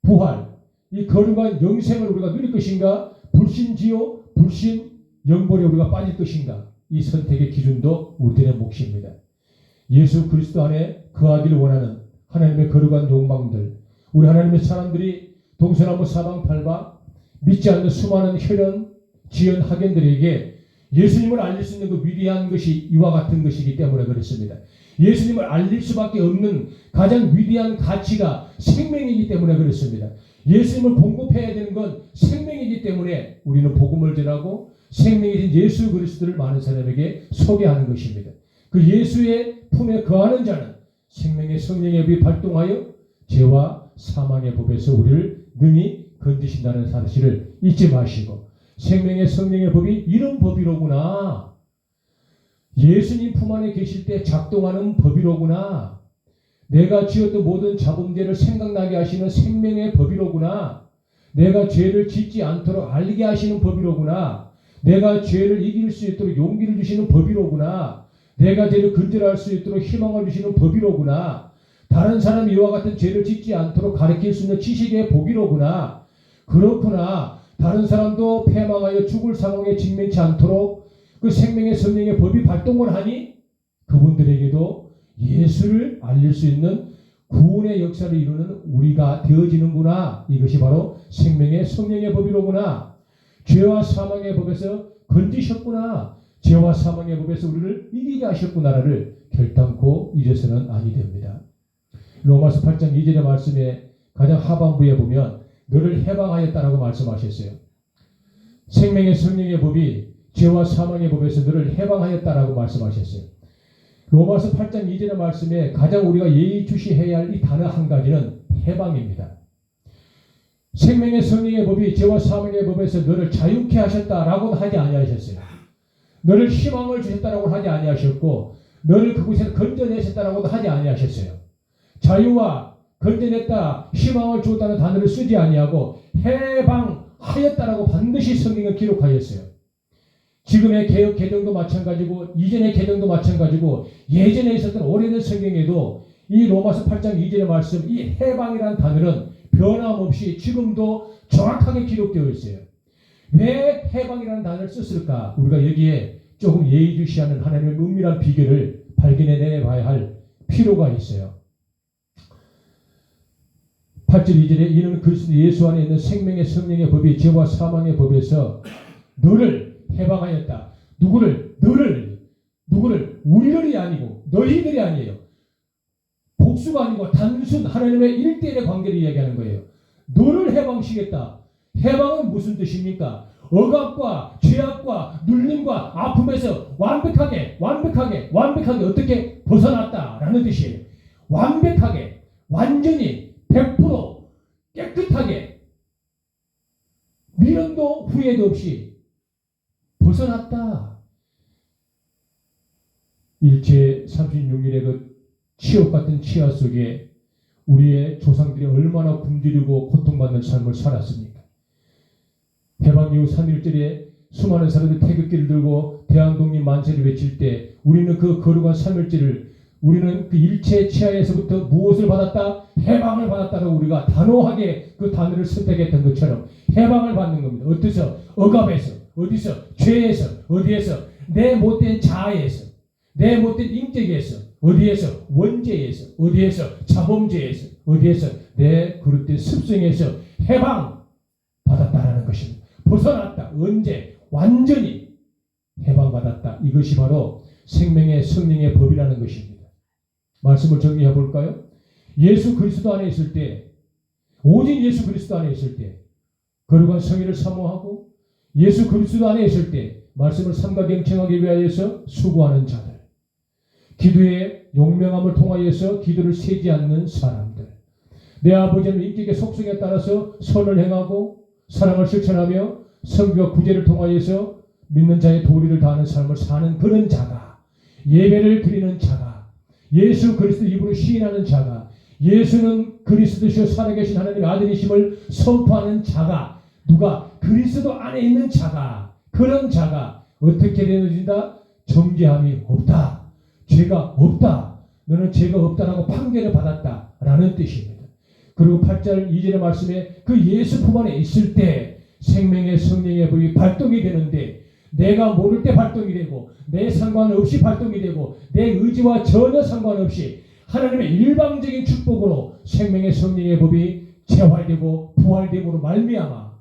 S1: 부활 이 거룩한 영생을 우리가 누릴 것인가 불신지요 불신 영벌에 우리가 빠질 것인가 이 선택의 기준도 우리들의 몫입니다. 예수 그리스도 안에 거하기를 원하는 하나님의 거룩한 욕망들 우리 하나님의 사람들이 동서남북 사방팔방 믿지 않는 수많은 혈연 지연 학연들에게 예수님을 알릴 수 있는 그 위대한 것이 이와 같은 것이기 때문에 그렇습니다. 예수님을 알릴 수밖에 없는 가장 위대한 가치가 생명이기 때문에 그렇습니다. 예수님을 공급해야 되는 건 생명이기 때문에 우리는 복음을 전하고 생명이신 예수 그리스도를 많은 사람에게 소개하는 것입니다. 그 예수의 품에 거하는 자는 생명의 성령의 법이 발동하여 죄와 사망의 법에서 우리를 능히 건지신다는 사실을 잊지 마시고 생명의 성령의 법이 이런 법이로구나. 예수님 품 안에 계실 때 작동하는 법이로구나. 내가 지었던 모든 자범죄를 생각나게 하시는 생명의 법이로구나. 내가 죄를 짓지 않도록 알게 하시는 법이로구나. 내가 죄를 이길 수 있도록 용기를 주시는 법이로구나. 내가 죄를 근절할 수 있도록 희망을 주시는 법이로구나. 다른 사람이 이와 같은 죄를 짓지 않도록 가르칠 수 있는 지식의 복이로구나. 그렇구나. 다른 사람도 패망하여 죽을 상황에 직면치 않도록 그 생명의 성령의 법이 발동을 하니 그분들에게도 예수를 알릴 수 있는 구원의 역사를 이루는 우리가 되어지는구나. 이것이 바로 생명의 성령의 법이로구나. 죄와 사망의 법에서 건지셨구나. 죄와 사망의 법에서 우리를 이기게 하셨구나를 결단코 잊어서는 아니 됩니다. 로마서 8장 2절의 말씀에 가장 하반부에 보면 너를 해방하였다라고 말씀하셨어요. 생명의 성령의 법이 죄와 사망의 법에서 너를 해방하였다라고 말씀하셨어요. 로마서 8장 2절의 말씀에 가장 우리가 예의주시해야 할 이 단어 한 가지는 해방입니다. 생명의 성령의 법이 죄와 사망의 법에서 너를 자유케 하셨다라고 하지 아니하셨어요. 너를 희망을 주셨다라고 하지 아니하셨고 너를 그곳에서 건져내셨다라고도 하지 아니하셨어요. 자유와 건져냈다, 희망을 주었다는 단어를 쓰지 아니하고 해방하였다라고 반드시 성경을 기록하였어요. 지금의 개혁 개정도 마찬가지고 이전의 개정도 마찬가지고 예전에 있었던 오래된 성경에도 이 로마서 8장 2절의 말씀 이 해방이라는 단어는 변함없이 지금도 정확하게 기록되어 있어요. 왜 해방이라는 단어를 썼을까? 우리가 여기에 조금 예의주시하는 하나님의 은밀한 비결을 발견해 봐야 할 필요가 있어요. 8절 2절에 이는 그리스도 예수 안에 있는 생명의 성령의 법이 죄와 사망의 법에서 너를 해방하였다. 누구를? 우리들이 아니고 너희들이 아니에요. 복수가 아니고 단순 하나님의 1대1의 관계를 이야기하는 거예요. 너를 해방시켰다. 해방은 무슨 뜻입니까? 억압과 죄악과 눌림과 아픔에서 완벽하게 어떻게 벗어났다라는 뜻이에요. 완벽하게, 완전히 100% 깨끗하게 미련도 후회도 없이 벗어났다. 일제 36년의 그 치욕 같은 치하 속에 우리의 조상들이 얼마나 굶주리고 고통받는 삶을 살았습니까? 해방 이후 3.1절에 수많은 사람들이 태극기를 들고 대한독립 만세를 외칠 때 우리는 그 거룩한 3.1절을 우리는 그 일체 치하에서부터 무엇을 받았다? 해방을 받았다고 우리가 단호하게 그 단어를 선택했던 것처럼 해방을 받는 겁니다. 어디서? 억압에서. 어디서? 죄에서. 어디에서? 내 못된 자아에서, 내 못된 인격에서, 어디에서? 원죄에서, 어디에서? 자범죄에서, 어디에서? 내 그릇된 습성에서 해방 받았다라는 것입니다. 벗어났다. 언제? 완전히 해방받았다. 이것이 바로 생명의 성령의 법이라는 것입니다. 말씀을 정리해 볼까요? 예수 그리스도 안에 있을 때, 오직 예수 그리스도 안에 있을 때, 거룩한 성의를 사모하고 예수 그리스도 안에 있을 때 말씀을 삼가 경청하기 위하여서 수고하는 자들, 기도의 용맹함을 통하여서 기도를 세지 않는 사람들, 내 아버지는 인격의 속성에 따라서 선을 행하고 사랑을 실천하며 성교와 구제를 통하여서 믿는 자의 도리를 다하는 삶을 사는 그런 자가, 예배를 드리는 자가, 예수 그리스도 입으로 시인하는 자가, 예수는 그리스도시요 살아계신 하나님의 아들이심을 선포하는 자가, 누가? 그리스도 안에 있는 자가, 그런 자가 어떻게 되는지다? 정죄함이 없다. 죄가 없다. 너는 죄가 없다라고 판결을 받았다라는 뜻입니다. 그리고 8절 2절의 말씀에 그 예수 품 안에 있을 때 생명의 성령의 법이 발동이 되는데, 내가 모를 때 발동이 되고 내 상관없이 발동이 되고 내 의지와 전혀 상관없이 하나님의 일방적인 축복으로 생명의 성령의 법이 재활되고 부활됨으로 말미암아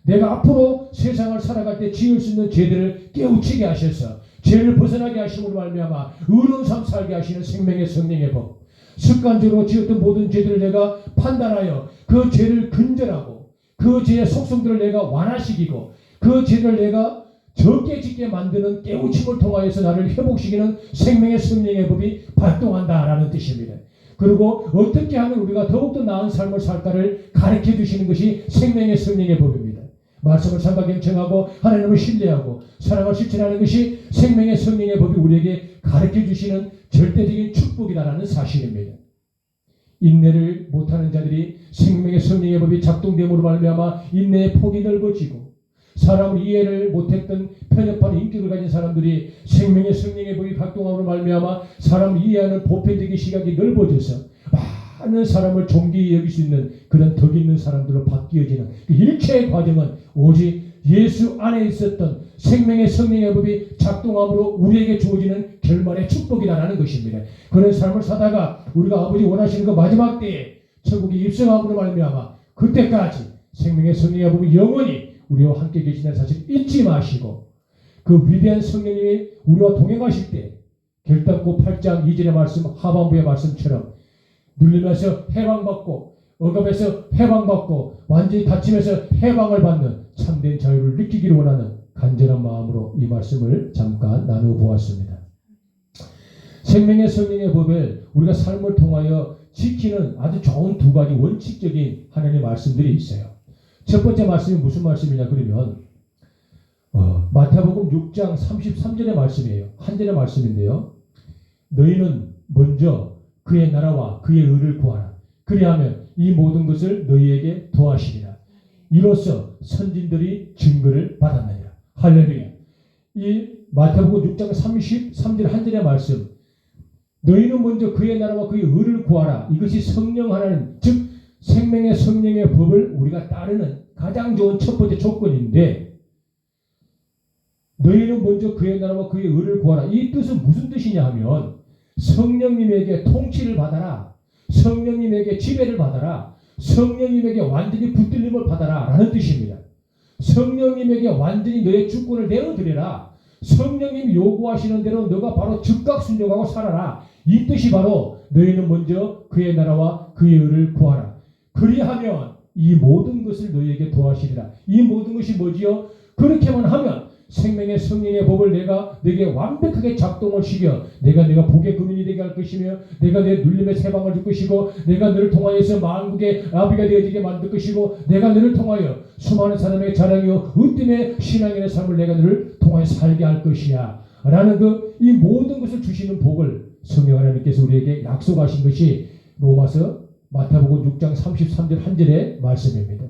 S1: 내가 앞으로 세상을 살아갈 때 지을 수 있는 죄들을 깨우치게 하셔서 죄를 벗어나게 하심으로 말미암아 의로운 삶 살게 하시는 생명의 성령의 법, 습관적으로 지었던 모든 죄들을 내가 판단하여 그 죄를 근절하고 그 죄의 속성들을 내가 완화시키고 그 죄를 내가 적게 짓게 만드는 깨우침을 통하여서 나를 회복시키는 생명의 성령의 법이 발동한다라는 뜻입니다. 그리고 어떻게 하면 우리가 더욱더 나은 삶을 살까를 가르쳐 주시는 것이 생명의 성령의 법입니다. 말씀을 삼가 경청하고 하나님을 신뢰하고 사랑을 실천하는 것이 생명의 성령의 법이 우리에게 가르쳐 주시는 절대적인 축복이다라는 사실입니다. 인내를 못하는 자들이 생명의 성령의 법이 작동됨으로 말미암아 인내의 폭이 넓어지고, 사람을 이해를 못했던 편협한 인격을 가진 사람들이 생명의 성령의 법이 발동함으로 말미암아 사람을 이해하는 보편적인 시각이 넓어져서 많은 사람을 존귀히 여길 수 있는 그런 덕 있는 사람들로 바뀌어지는 그 일체의 과정은 오직 예수 안에 있었던 생명의 성령의 법이 작동함으로 우리에게 주어지는 결말의 축복이라는 것입니다. 그런 삶을 사다가 우리가 아버지 원하시는 그 마지막 때에 천국에 입성함으로 말미암아 그때까지 생명의 성령의 법이 영원히 우리와 함께 계시다는 사실 잊지 마시고, 그 위대한 성령님이 우리와 동행하실 때 결단코 8장 2절의 말씀, 하반부의 말씀처럼 눌리면서 해방받고 억압에서 해방받고 완전히 다짐해서 해방을 받는 참된 자유를 느끼기를 원하는 간절한 마음으로 이 말씀을 잠깐 나누어 보았습니다. 생명의 성령의 법을 우리가 삶을 통하여 지키는 아주 좋은 두 가지 원칙적인 하나님의 말씀들이 있어요. 첫 번째 말씀이 무슨 말씀이냐 그러면 마태복음 6장 33절의 말씀이에요. 한 절의 말씀인데요. 너희는 먼저 그의 나라와 그의 의를 구하라. 그리하면 이 모든 것을 너희에게 더하시리라. 이로써 선진들이 증거를 받았느니라. 할렐루야. 이 마태복음 6장 33절 한 절의 말씀, 너희는 먼저 그의 나라와 그의 의를 구하라. 이것이 성령 하나님, 즉 생명의 성령의 법을 우리가 따르는 가장 좋은 첫 번째 조건인데, 너희는 먼저 그의 나라와 그의 의를 구하라. 이 뜻은 무슨 뜻이냐 하면 성령님에게 통치를 받아라, 성령님에게 지배를 받아라, 성령님에게 완전히 붙들림을 받아라 라는 뜻입니다. 성령님에게 완전히 너의 주권을 내어드려라. 성령님이 요구하시는 대로 너가 바로 즉각 순종하고 살아라. 이 뜻이 바로 너희는 먼저 그의 나라와 그의 의를 구하라. 그리하면 이 모든 것을 너희에게 더하시리라. 이 모든 것이 뭐지요? 그렇게만 하면 생명의 성령의 법을 내가 너에게 완벽하게 작동을 시켜 내가 복의 근원이 되게 할 것이며, 내가 내 눌림의 세방을 줄 것이고, 내가 너를 통하여서 만국의 아비가 되어지게 만들 것이고, 내가 너를 통하여 수많은 사람에게 자랑이요 으뜸의 신앙의 삶을 내가 너를 통하여 살게 할 것이야 라는 이 모든 것을 주시는 복을 성령 하나님께서 우리에게 약속하신 것이 로마서 마태복음 6장 33절 한 절의 말씀입니다.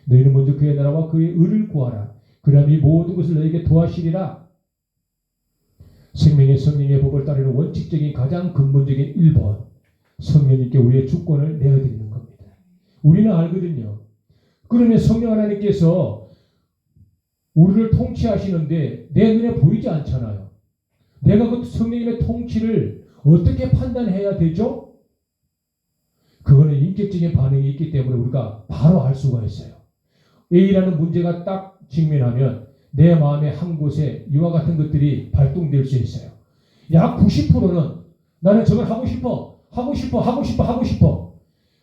S1: 너희는 먼저 그의 나라와 그의 의를 구하라. 그러면 이 모든 것을 너에게 도와시리라. 생명의 성령의 법을 따르는 원칙적인 가장 근본적인 1번, 성령님께 우리의 주권을 내어드리는 겁니다. 우리는 알거든요. 그러면 성령 하나님께서 우리를 통치하시는데 내 눈에 보이지 않잖아요. 내가 그 성령님의 통치를 어떻게 판단해야 되죠? 그거는 인격적인 반응이 있기 때문에 우리가 바로 알 수가 있어요. A라는 문제가 딱 직면하면 내 마음의 한 곳에 이와 같은 것들이 발동될 수 있어요. 약 90%는 나는 저걸 하고 싶어.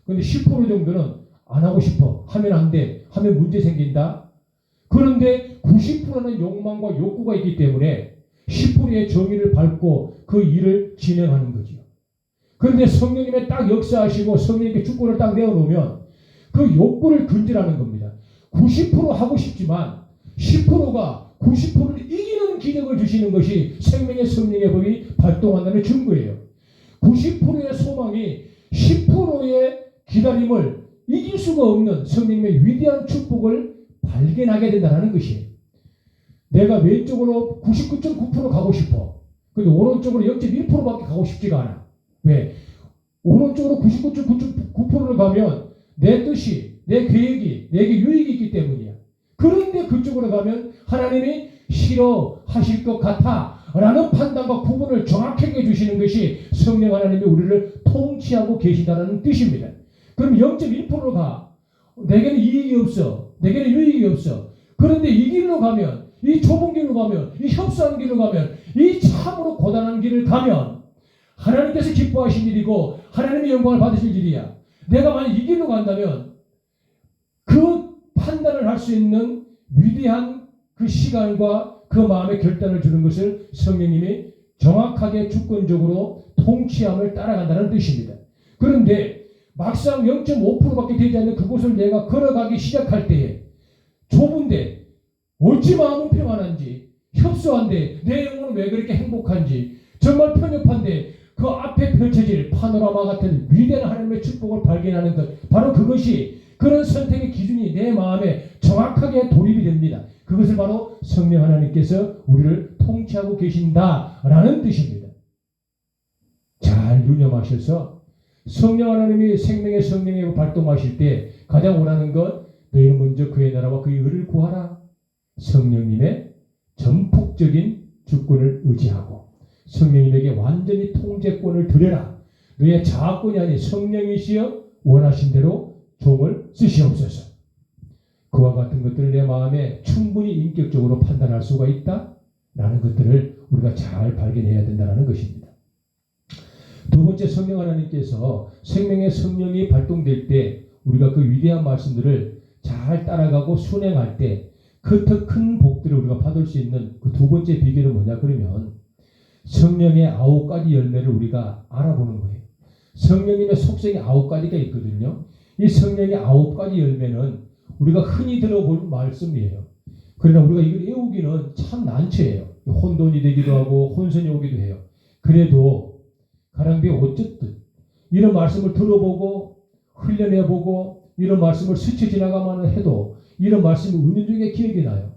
S1: 근데 10% 정도는 안 하고 싶어. 하면 안 돼. 하면 문제 생긴다. 그런데 90%는 욕망과 욕구가 있기 때문에 10%의 정의를 밟고 그 일을 진행하는 거지요. 그런데 성령님의 딱 역사하시고 성령님께 주권을 딱 내어놓으면 그 욕구를 근절하는 겁니다. 90% 하고 싶지만 10%가 90%를 이기는 기력을 주시는 것이 생명의 성령의 법이 발동한다는 증거예요. 90%의 소망이 10%의 기다림을 이길 수가 없는 성령님의 위대한 축복을 발견하게 된다는 것이에요. 내가 왼쪽으로 99.9% 가고 싶어. 근데 오른쪽으로 0.1%밖에 가고 싶지가 않아. 왜? 오른쪽으로 99.9%를 가면 내 뜻이, 내 계획이, 내게 유익이 있기 때문이야. 그런데 그쪽으로 가면 하나님이 싫어하실 것 같아 라는 판단과 구분을 정확하게 해주시는 것이 성령 하나님이 우리를 통치하고 계시다는 뜻입니다. 그럼 0.1%로 가. 내게는 이익이 없어. 내게는 유익이 없어. 그런데 이 길로 가면, 이 좁은 길로 가면, 이 협소한 길로 가면, 이 참으로 고단한 길을 가면 하나님께서 기뻐하신 일이고 하나님의 영광을 받으실 일이야. 내가 만약 이 길로 간다면 그 판단을 할 수 있는 위대한 그 시간과 그 마음의 결단을 주는 것을 성령님이 정확하게 주권적으로 통치함을 따라간다는 뜻입니다. 그런데 막상 0.5%밖에 되지 않는 그곳을 내가 걸어가기 시작할 때에 좁은데 어찌 마음은 평안한지, 협소한데 내 영혼은 왜 그렇게 행복한지, 정말 편협한데 그 앞에 펼쳐질 파노라마 같은 위대한 하나님의 축복을 발견하는 것, 바로 그것이 그런 선택의 기준이 내 마음에 정확하게 돌입이 됩니다. 그것을 바로 성령 하나님께서 우리를 통치하고 계신다라는 뜻입니다. 잘 유념하셔서 성령 하나님이 생명의 성령에 발동하실 때 가장 원하는 것, 너희는 먼저 그의 나라와 그의 의를 구하라. 성령님의 전폭적인 주권을 의지하고 성령님에게 완전히 통제권을 드려라. 너의 자아권이 아닌 성령이시여 원하신 대로 종을 쓰시옵소서. 그와 같은 것들을 내 마음에 충분히 인격적으로 판단할 수가 있다라는 것들을 우리가 잘 발견해야 된다는 것입니다. 두 번째, 성령 하나님께서 생명의 성령이 발동될 때 우리가 그 위대한 말씀들을 잘 따라가고 순행할 때 그 더 큰 복들을 우리가 받을 수 있는 그 두 번째 비결은 뭐냐 그러면 성령의 9가지 열매를 우리가 알아보는 거예요. 성령님의 속성이 9가지가 있거든요. 이 성령의 9가지 열매는 우리가 흔히 들어볼 말씀이에요. 그러나 우리가 이걸 외우기는 참 난처해요. 혼돈이 되기도 하고 혼선이 오기도 해요. 그래도 가랑비에 어쨌든 이런 말씀을 들어보고 흘려내보고 이런 말씀을 스쳐 지나가만 해도 이런 말씀이 은연중에 기억이 나요.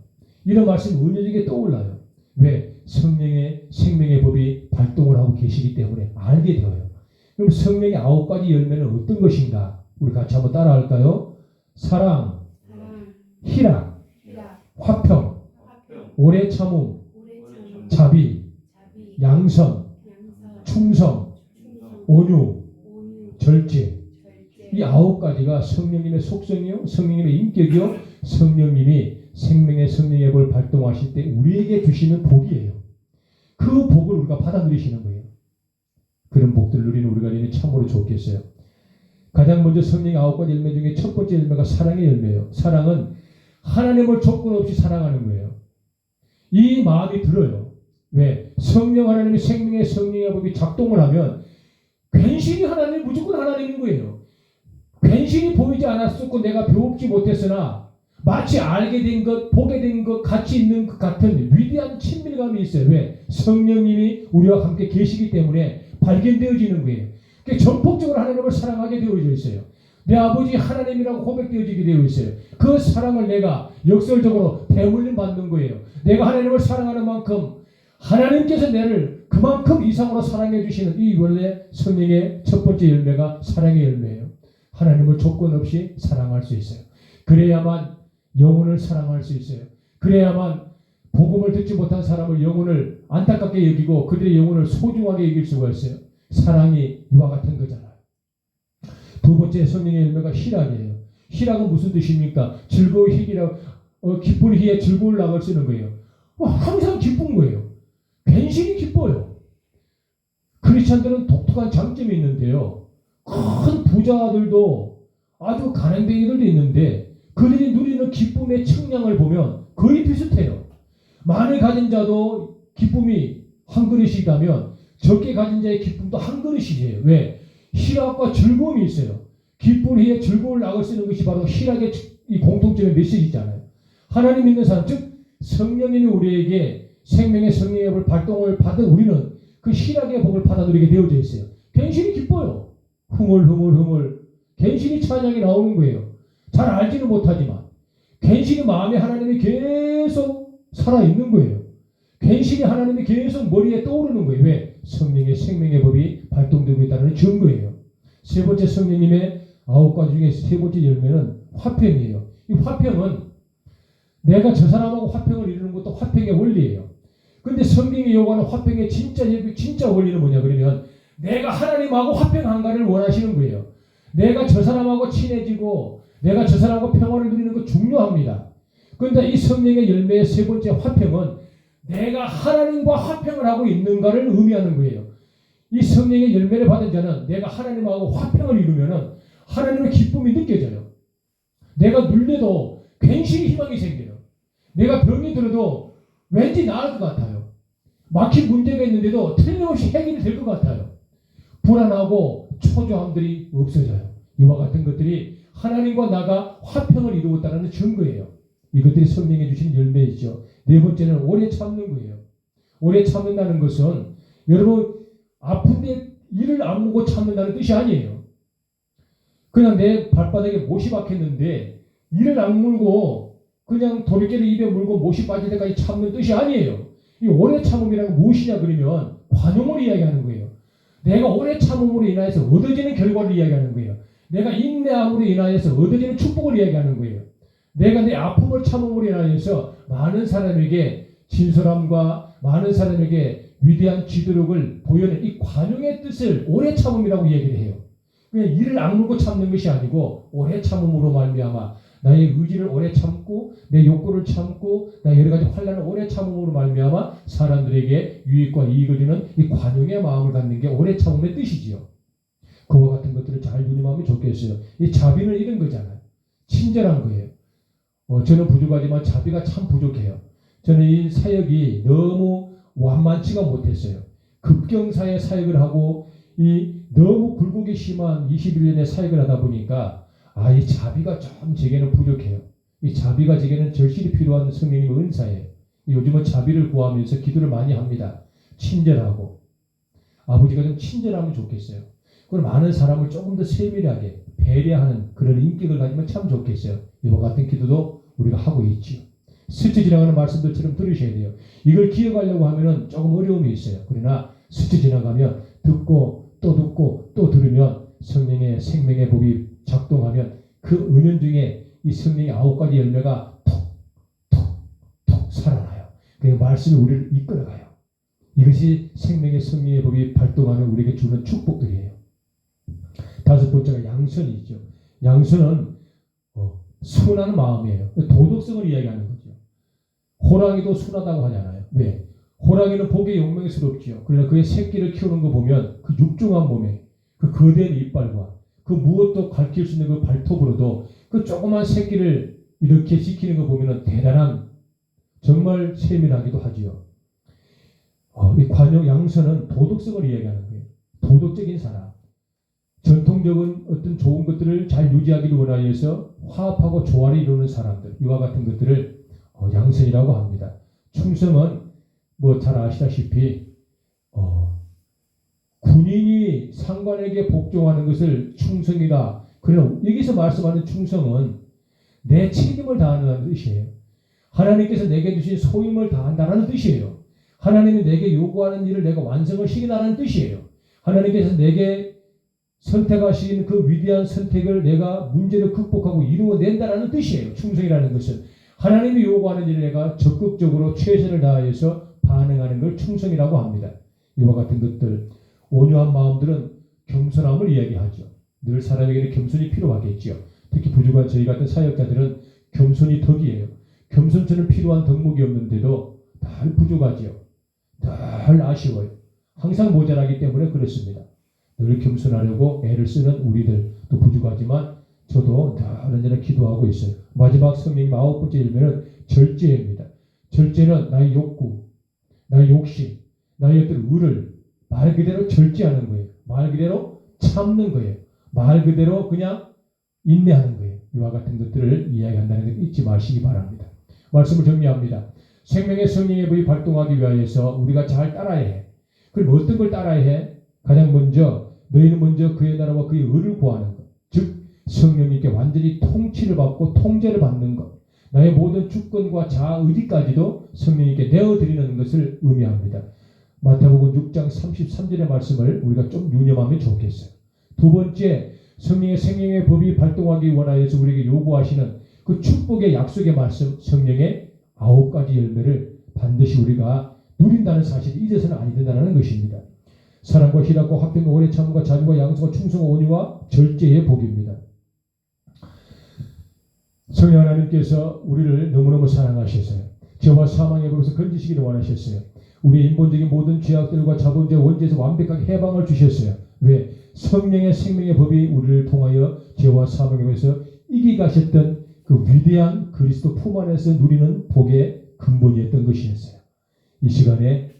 S1: 이런 말씀이 은연중에 떠올라요. 왜? 성령의 생명의 법이 발동을 하고 계시기 때문에 알게 되어요. 그럼 성령의 9가지 열매는 어떤 것인가? 우리 같이 한번 따라할까요? 사랑, 희락, 화평, 오래 참음, 자비, 양선, 충성, 온유, 절제. 이 9가지가 성령님의 속성이요, 성령님의 인격이요, 성령님이 생명의 성령의 법을 발동하실 때 우리에게 주시는 복이에요. 그 복을 우리가 받아 누리시는 거예요. 그런 복들 누리는 우리가 되면 참으로 좋겠어요. 가장 먼저 성령의 9가지 열매 중에 첫 번째 열매가 사랑의 열매예요. 사랑은 하나님을 조건 없이 사랑하는 거예요. 이 마음이 들어요. 왜? 성령 하나님이 생명의 성령의 법이 작동을 하면 괜시리 하나님이 무조건 하나님인 거예요. 괜시리 보이지 않았었고 내가 배우지 못했으나 마치 알게 된 것, 보게 된 것 같이 있는 것 같은 위대한 친밀감이 있어요. 왜? 성령님이 우리와 함께 계시기 때문에 발견되어지는 거예요. 그러니까 전폭적으로 하나님을 사랑하게 되어져 있어요. 내 아버지 하나님이라고 고백되어지게 되어 있어요. 그 사랑을 내가 역설적으로 대물림 받는 거예요. 내가 하나님을 사랑하는 만큼 하나님께서 나를 그만큼 이상으로 사랑해 주시는 이 원래 성령의 첫 번째 열매가 사랑의 열매예요. 하나님을 조건 없이 사랑할 수 있어요. 그래야만 영혼을 사랑할 수 있어요. 그래야만 복음을 듣지 못한 사람을 영혼을 안타깝게 여기고 그들의 영혼을 소중하게 여길 수가 있어요. 사랑이 이와 같은 거잖아요. 두 번째 성령의 열매가 희락이에요. 희락은 무슨 뜻입니까? 즐거운 희이라 기쁜 희에 즐거울 낙을 쓰는 거예요. 항상 기쁜 거예요. 괜시리 기뻐요. 크리스찬들은 독특한 장점이 있는데요. 큰 부자들도 아주 가난뱅이들도 있는데 그들이 누리는 기쁨의 측량을 보면 거의 비슷해요. 많이 가진 자도 기쁨이 한 그릇이다면 적게 가진 자의 기쁨도 한 그릇이에요. 왜? 희락과 즐거움이 있어요. 기쁜 희에 즐거울 낙을 쓰는 것이 바로 희락의 이 공통점의 메시지잖아요. 하나님 믿는 사람, 즉 성령님이 우리에게 생명의 성령의 법을 발동을 받은 우리는 그 희락의 복을 받아들이게 되어져 있어요. 괜시리 기뻐요. 흥얼흥얼흥얼 괜시리 찬양이 나오는 거예요. 잘 알지는 못하지만 괜시리 마음에 하나님이 계속 살아있는 거예요. 괜시리 하나님이 계속 머리에 떠오르는 거예요. 왜? 성령의 생명의 법이 발동되고 있다는 증거예요. 세 번째 성령님의 9가지 중에 세 번째 열매는 화평이에요. 이 화평은 내가 저 사람하고 화평을 이루는 것도 화평의 원리예요. 근데 성경이 요구하는 화평의 진짜 원리는 뭐냐 그러면 내가 하나님하고 화평한가를 원하시는 거예요. 내가 저 사람하고 친해지고 내가 저 사람하고 평화를 누리는 거 중요합니다. 그런데 이 성령의 열매의 세 번째 화평은 내가 하나님과 화평을 하고 있는가를 의미하는 거예요. 이 성령의 열매를 받은 자는 내가 하나님하고 화평을 이루면은 하나님의 기쁨이 느껴져요. 내가 눌려도 괜시리 희망이 생겨요. 내가 병이 들어도 왠지 나을 것 같아요. 막힌 문제가 있는데도 틀림없이 해결이 될 것 같아요. 불안하고 초조함들이 없어져요. 이와 같은 것들이 하나님과 나가 화평을 이루었다는 증거예요. 이것들이 성령이 주신 열매이죠. 네 번째는 오래 참는 거예요. 오래 참는다는 것은 여러분 아픈데 이를 악물고 참는다는 뜻이 아니에요. 그냥 내 발바닥에 못이 박혔는데 이를 악물고 그냥 도리깨를 입에 물고 못이 빠질 때까지 참는 뜻이 아니에요. 이 오래 참음이라는 건 무엇이냐 그러면 관용을 이야기하는 거예요. 내가 오래 참음으로 인하여서 얻어지는 결과를 이야기하는 거예요. 내가 인내함으로 인하여서 얻어지는 축복을 이야기하는 거예요. 내가 내 아픔을 참음으로 인하여서 많은 사람에게 진솔함과 많은 사람에게 위대한 지도력을 보여낸 이 관용의 뜻을 오래 참음이라고 얘기를 해요. 그냥 이를 악물고 참는 것이 아니고 오래 참음으로 말미암아 나의 의지를 오래 참고 내 욕구를 참고 나 여러 가지 환난을 오래 참음으로 말미암아 사람들에게 유익과 이익을 주는 이 관용의 마음을 갖는 게 오래 참음의 뜻이지요. 그와 같은 것들을 잘 유념하면 좋겠어요. 이 자비는 이런 거잖아요. 친절한 거예요. 저는 부족하지만 자비가 참 부족해요. 저는 이 사역이 너무 완만치가 못했어요. 급경사의 사역을 하고 이 너무 굴곡이 심한 21년의 사역을 하다 보니까 이 자비가 좀 제게는 부족해요. 이 자비가 제게는 절실히 필요한 성령님의 은사예요. 요즘은 자비를 구하면서 기도를 많이 합니다. 친절하고 아버지가 좀 친절하면 좋겠어요. 그리고 많은 사람을 조금 더 세밀하게 배려하는 그런 인격을 가지면 참 좋겠어요. 이와 같은 기도도 우리가 하고 있지요. 스쳐 지나가는 말씀들처럼 들으셔야 돼요. 이걸 기억하려고 하면은 조금 어려움이 있어요. 그러나 스쳐 지나가면 듣고 또 들으면 성령의 생명의 법이 작동하면 그 은연중에 이 성령의 9가지 열매가 톡 살아나요. 그 말씀이 우리를 이끌어가요. 이것이 생명의 성령의 법이 발동하면 우리에게 주는 축복들이에요. 다섯 번째가 양선이죠. 양선은 순한 마음이에요. 도덕성을 이야기하는 거죠. 호랑이도 순하다고 하잖아요. 왜? 호랑이는 보기에 용맹스럽지요. 그러나 그의 새끼를 키우는 거 보면 그 육중한 몸에 그 거대한 이빨과 그 무엇도 가르칠 수 있는 그 발톱으로도 그 조그만 새끼를 이렇게 지키는 거 보면 대단한 정말 세밀하기도 하지요. 이 관용 양선은 도덕성을 이야기하는 거예요. 도덕적인 사람. 전통적인 어떤 좋은 것들을 잘 유지하기를 원하여서 화합하고 조화를 이루는 사람들. 이와 같은 것들을 양선이라고 합니다. 충성은 잘 아시다시피 군인이 상관에게 복종하는 것을 충성이다. 그러나 여기서 말씀하는 충성은 내 책임을 다한다는 뜻이에요. 하나님께서 내게 주신 소임을 다한다는 뜻이에요. 하나님이 내게 요구하는 일을 내가 완성을 시킨다는 뜻이에요. 하나님께서 내게 선택하신 그 위대한 선택을 내가 문제를 극복하고 이루어낸다는 뜻이에요. 충성이라는 것은 하나님이 요구하는 일에 내가 적극적으로 최선을 다해서 반응하는 걸 충성이라고 합니다. 이와 같은 것들, 온유한 마음들은 겸손함을 이야기하죠. 늘 사람에게는 겸손이 필요하겠지요. 특히 부족한 저희 같은 사역자들은 겸손이 덕이에요. 겸손처럼 필요한 덕목이 없는데도 늘 부족하지요. 늘 아쉬워요. 항상 모자라기 때문에 그렇습니다. 늘 겸손하려고 애를 쓰는 우리들 또 부족하지만 저도 늘 언제나 기도하고 있어요. 마지막 성령님 9번째 열매는 절제입니다. 절제는 나의 욕구, 나의 욕심, 나의 어떤 의를 말 그대로 절제하는 거예요. 말 그대로 참는 거예요. 말 그대로 그냥 인내하는 거예요. 이와 같은 것들을 이야기한다는 것 잊지 마시기 바랍니다. 말씀을 정리합니다. 생명의 성령의 법이 발동하기 위하여서 우리가 잘 따라야 해. 그럼 어떤 걸 따라야 해? 가장 먼저 너희는 먼저 그의 나라와 그의 의를 구하는 것. 즉 성령님께 완전히 통치를 받고 통제를 받는 것. 나의 모든 주권과 자아 의지까지도 성령님께 내어드리는 것을 의미합니다. 마태복음 6장 33절의 말씀을 우리가 좀 유념하면 좋겠어요. 두 번째, 성령의 생명의 법이 발동하기 원하여서 우리에게 요구하시는 그 축복의 약속의 말씀, 성령의 9가지 열매를 반드시 우리가 누린다는 사실을 잊어서는 아니 된다는 것입니다. 사랑과 희락과 화평과 오래 참음과 자비와 양성과 충성과 온유와 절제의 복입니다. 성령 하나님께서 우리를 너무너무 사랑하셨어요. 죄와 사망의 법에서 건지시기를 원하셨어요. 우리의 인본적인 모든 죄악들과 자본주의 원죄에서 완벽하게 해방을 주셨어요. 왜? 성령의 생명의 법이 우리를 통하여 죄와 사망의 법에서 이기가셨던 그 위대한 그리스도 품 안에서 누리는 복의 근본이었던 것이었어요. 이 시간에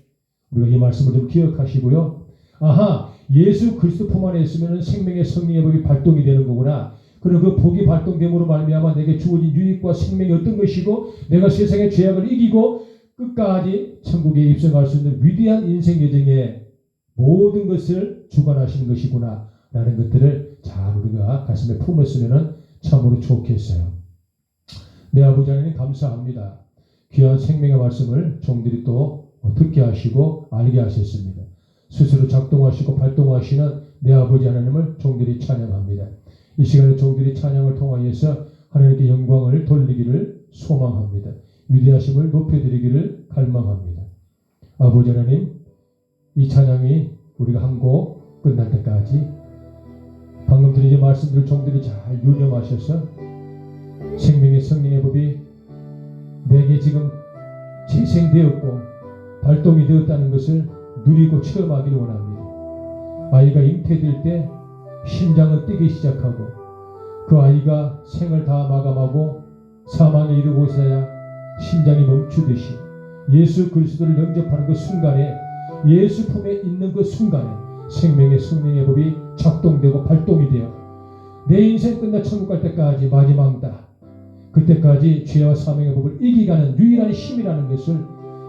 S1: 우리가 이 말씀을 좀 기억하시고요. 아하, 예수 그리스도 품 안에 있으면 생명의 성령의 법이 발동이 되는 거구나. 그리고 그 복이 발동됨으로 말미암아 내게 주어진 유익과 생명이 어떤 것이고 내가 세상의 죄악을 이기고 끝까지 천국에 입성할 수 있는 위대한 인생 여정의 모든 것을 주관하시는 것이구나 라는 것들을 잘 우리가 가슴에 품었으면 참으로 좋겠어요. 내 아버지 하나님 감사합니다. 귀한 생명의 말씀을 종들이 또 듣게 하시고 알게 하셨습니다. 스스로 작동하시고 발동하시는 내 아버지 하나님을 종들이 찬양합니다. 이 시간에 종들이 찬양을 통하여서 하나님께 영광을 돌리기를 소망합니다. 위대하심을 높여드리기를 갈망합니다. 아버지 하나님, 이 찬양이 우리가 한 곡 끝날 때까지 방금 드린 말씀들을 종들이 잘 유념하셔서 생명의 성령의 법이 내게 지금 재생되었고 발동이 되었다는 것을 누리고 체험하기를 원합니다. 아이가 잉태될 때 심장은 뛰기 시작하고 그 아이가 생을 다 마감하고 사망에 이르고서야 심장이 멈추듯이 예수 그리스도를 영접하는 그 순간에 예수 품에 있는 그 순간에 생명의 성령의 법이 작동되고 발동이 되어 내 인생 끝나 천국 갈 때까지 마지막이다. 그때까지 죄와 사망의 법을 이기가는 유일한 힘이라는 것을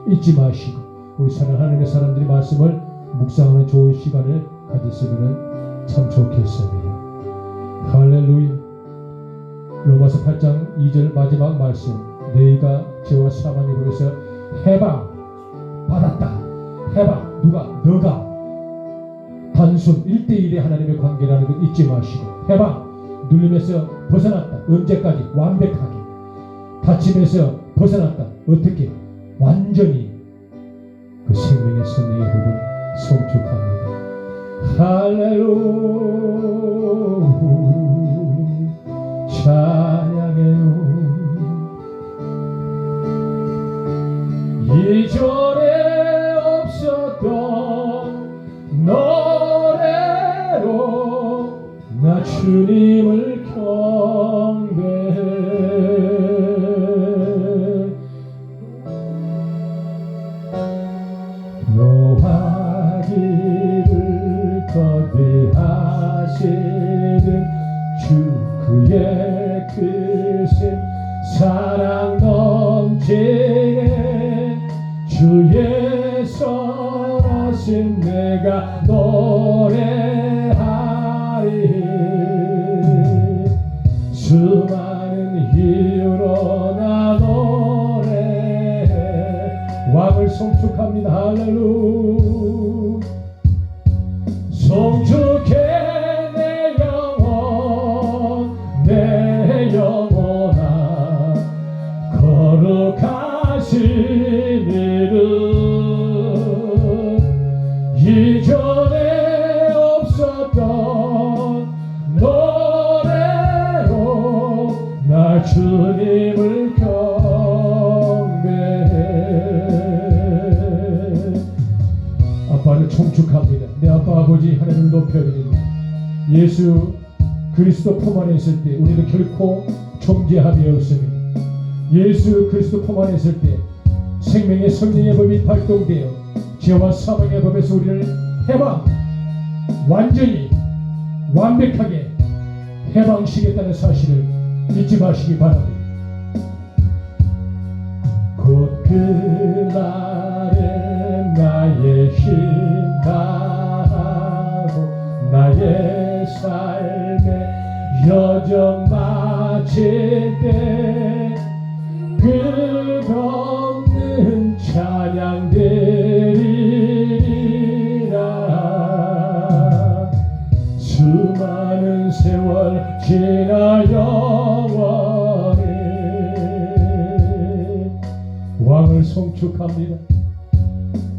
S1: 잊지 마시고 우리 사랑하는 하나님의 사람들이 말씀을 묵상하는 좋은 시간을 가졌으면 참 좋겠습니다. 할렐루야. 로마서 8장 2절 마지막 말씀, 너희가 죄와 사망의 법에서 해방 받았다. 해방, 누가? 너가. 단순 1대1의 하나님의 관계라는 것 잊지 마시고 해방, 눌림에서 벗어났다. 언제까지? 완벽하게. 다짐에서 벗어났다. 어떻게? 완전히 그 생명의 성령의 법을 성축합니다. 할렐루야. 찬양해요. 이전에 없었던 노래로 나 주님을 경배해. 노하기를 거듭하시는 주 그의 크신 사랑 넘치네. 주의 선하심 내가 노래하리. 수많은 이유로 나 노래해. 왕을 송축합니다. 할렐루야. 송축해 내 영혼 내 영혼아. 총축합니다. 내 아빠 아버지 하나님을 높여드립니다. 예수 그리스도 품 안에 있을 때 우리는 결코 존재함이 없습니다. 예수 그리스도 품 안에 있을 때 생명의 성령의 법이 발동되어 죄와 사망의 법에서 우리를 완전히 완벽하게 해방시키겠다는 사실을 잊지 마시기 바랍니다. 곧 그날은 나의 힘 다하고 나의 삶의 여정 마칠 때 끝없는 찬양 드리리라. 수많은 세월 지나 영원히 왕을 송축합니다.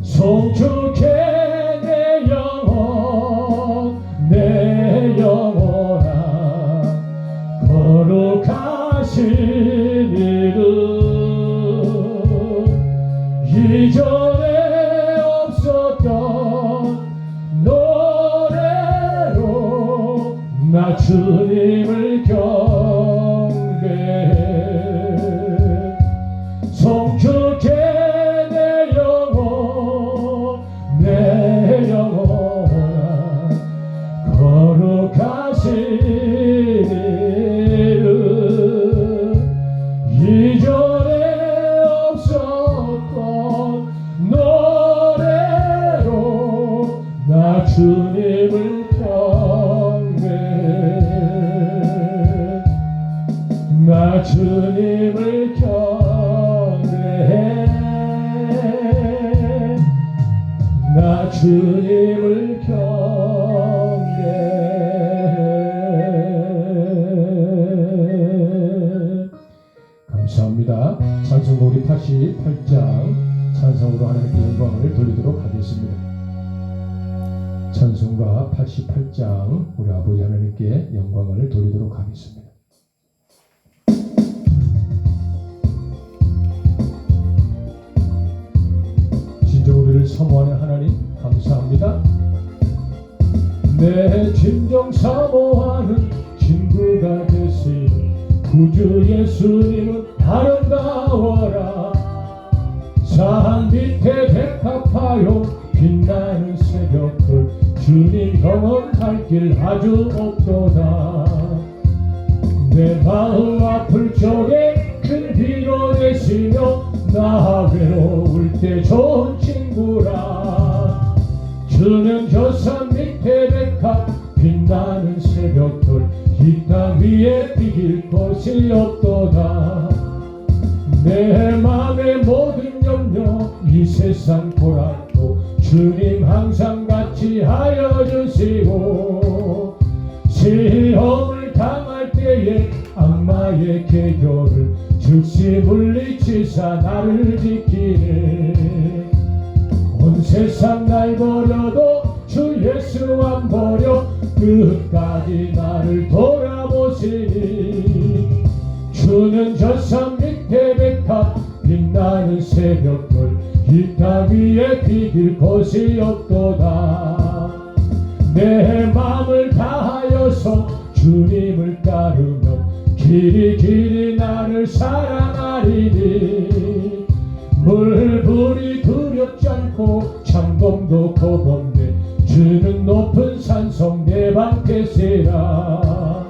S1: 송축해 내 영혼아 거룩하신 이름 이전에 없었던 노래로 나 주님을 경배해. 송축해 내 영혼아 거룩하신 이름 이전에 없었던 노래로 나 주님을 경배해. 나 주님을 경배해. 나 주님을 경배해. 감사합니다. 찬송가 우리 88장 찬송으로 하나님께 영광을 돌리도록 하겠습니다. 찬송가 88장 우리 아버지 하나님께 영광을 돌리도록 하겠습니다. 진정 우리를 사모하는 하나님 감사합니다. 내 진정 사모하는 친구가 되시는 구주 예수님은 아름다워라. 산 밑에 백합하여 빛나는 새벽들 주님 영원할 길 아주 없도다. 내 마음 아플 적에 큰 위로 되시며 나 외로울 때 좋은 친구라. 주는 저 산 밑에 백합 빛나는 새벽들 이 땅 위에 비길 곳이 없도다. 내 맘의 모든 염려 이 세상 보라도 주님 항상 같이 하여 주시고 시험을 당할 때에 악마의 계교를 즉시 물리치사 나를 지키네. 온 세상 날 버려도 주 예수 안 버려 끝까지 나를 돌아보시니. 주는 저 산 밑에 백합 빛나는 새벽들 이 땅 위에 비길 곳이 없도다. 내 맘을 다하여서 주님을 따르면 길이 나를 사랑하리니. 물불이 두렵지 않고 창검도 겁없네. 주는 높은 산성 내 방 계시라.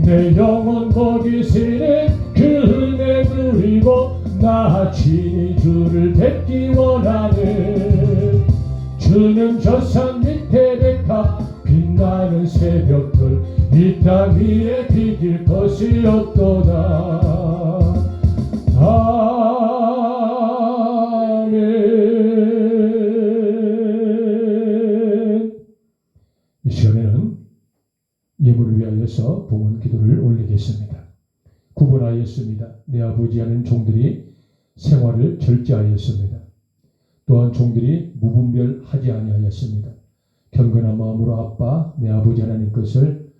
S1: 내 영혼 보기시는 그 은혜 누리고 나 친히 주를 뵙기 원하는. 주는 저 산 밑에 백합 빛나는 새벽들 이 땅 위에 비길 것이 없도다. 아멘. 이 시간에는 예물을 위하여서 봉헌 기도를 올리겠습니다. 구분하였습니다. 내 아버지 하는 종들이 생활을 절제하였습니다. 또한 종들이 무분별하지 아니하였습니다. 경건한 마음으로 아빠 내 아버지 하나님 것을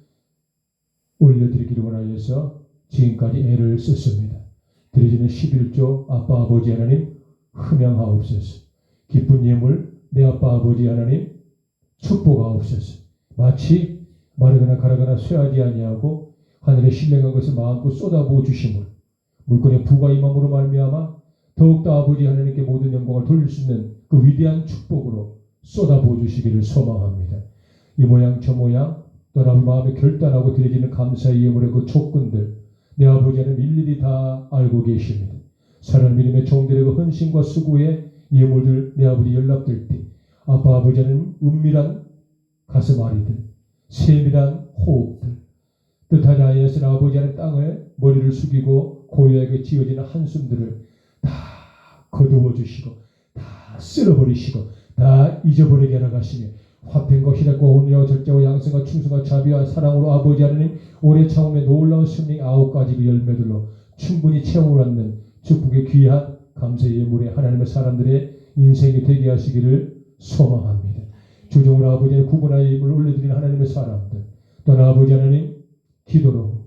S1: 올려드리기를 원하여서 지금까지 애를 썼습니다. 드려지는 11조 아빠 아버지 하나님 흠양하옵소서. 기쁜 예물 내 아빠 아버지 하나님 축복하옵소서. 마치 마르거나 가라거나 쇠하지 아니하고 하늘에 신령한 것을 마음껏 쏟아부어 주심을 물건의 부가 임함으로 말미암아 더욱더 아버지 하나님께 모든 영광을 돌릴 수 있는 그 위대한 축복으로 쏟아부어 주시기를 소망합니다. 이 모양 저 모양 또한 마음에 결단하고 드려지는 감사의 예물의 그 조건들 내 아버지 하나님 일일이 다 알고 계십니다. 사랑하는 믿음의 종들의 그 헌신과 수고의 예물들 내 아버지 연락될 때 아빠 아버지 하나님 은밀한 가슴앓이들 세밀한 호흡들 뜻하지 아니하시는 아버지 하나님 땅에 머리를 숙이고 고요하게 지어지는 한숨들을 다 거두어 주시고 다 쓸어버리시고 다 잊어버리게 하나가시며 화평과 희락과 온유와 절제와 양성과 충성과 자비와 사랑으로 아버지 하나님 오래 참음의 놀라운 승리 9가지 그 열매들로 충분히 체험을 얻는 축복의 귀한 감사의 예물에 하나님의 사람들의 인생이 되게 하시기를 소망합니다. 주종으로 아버지 하나님 구분하여 예물을 올려드리는 하나님의 사람들 또는 아버지 하나님 기도로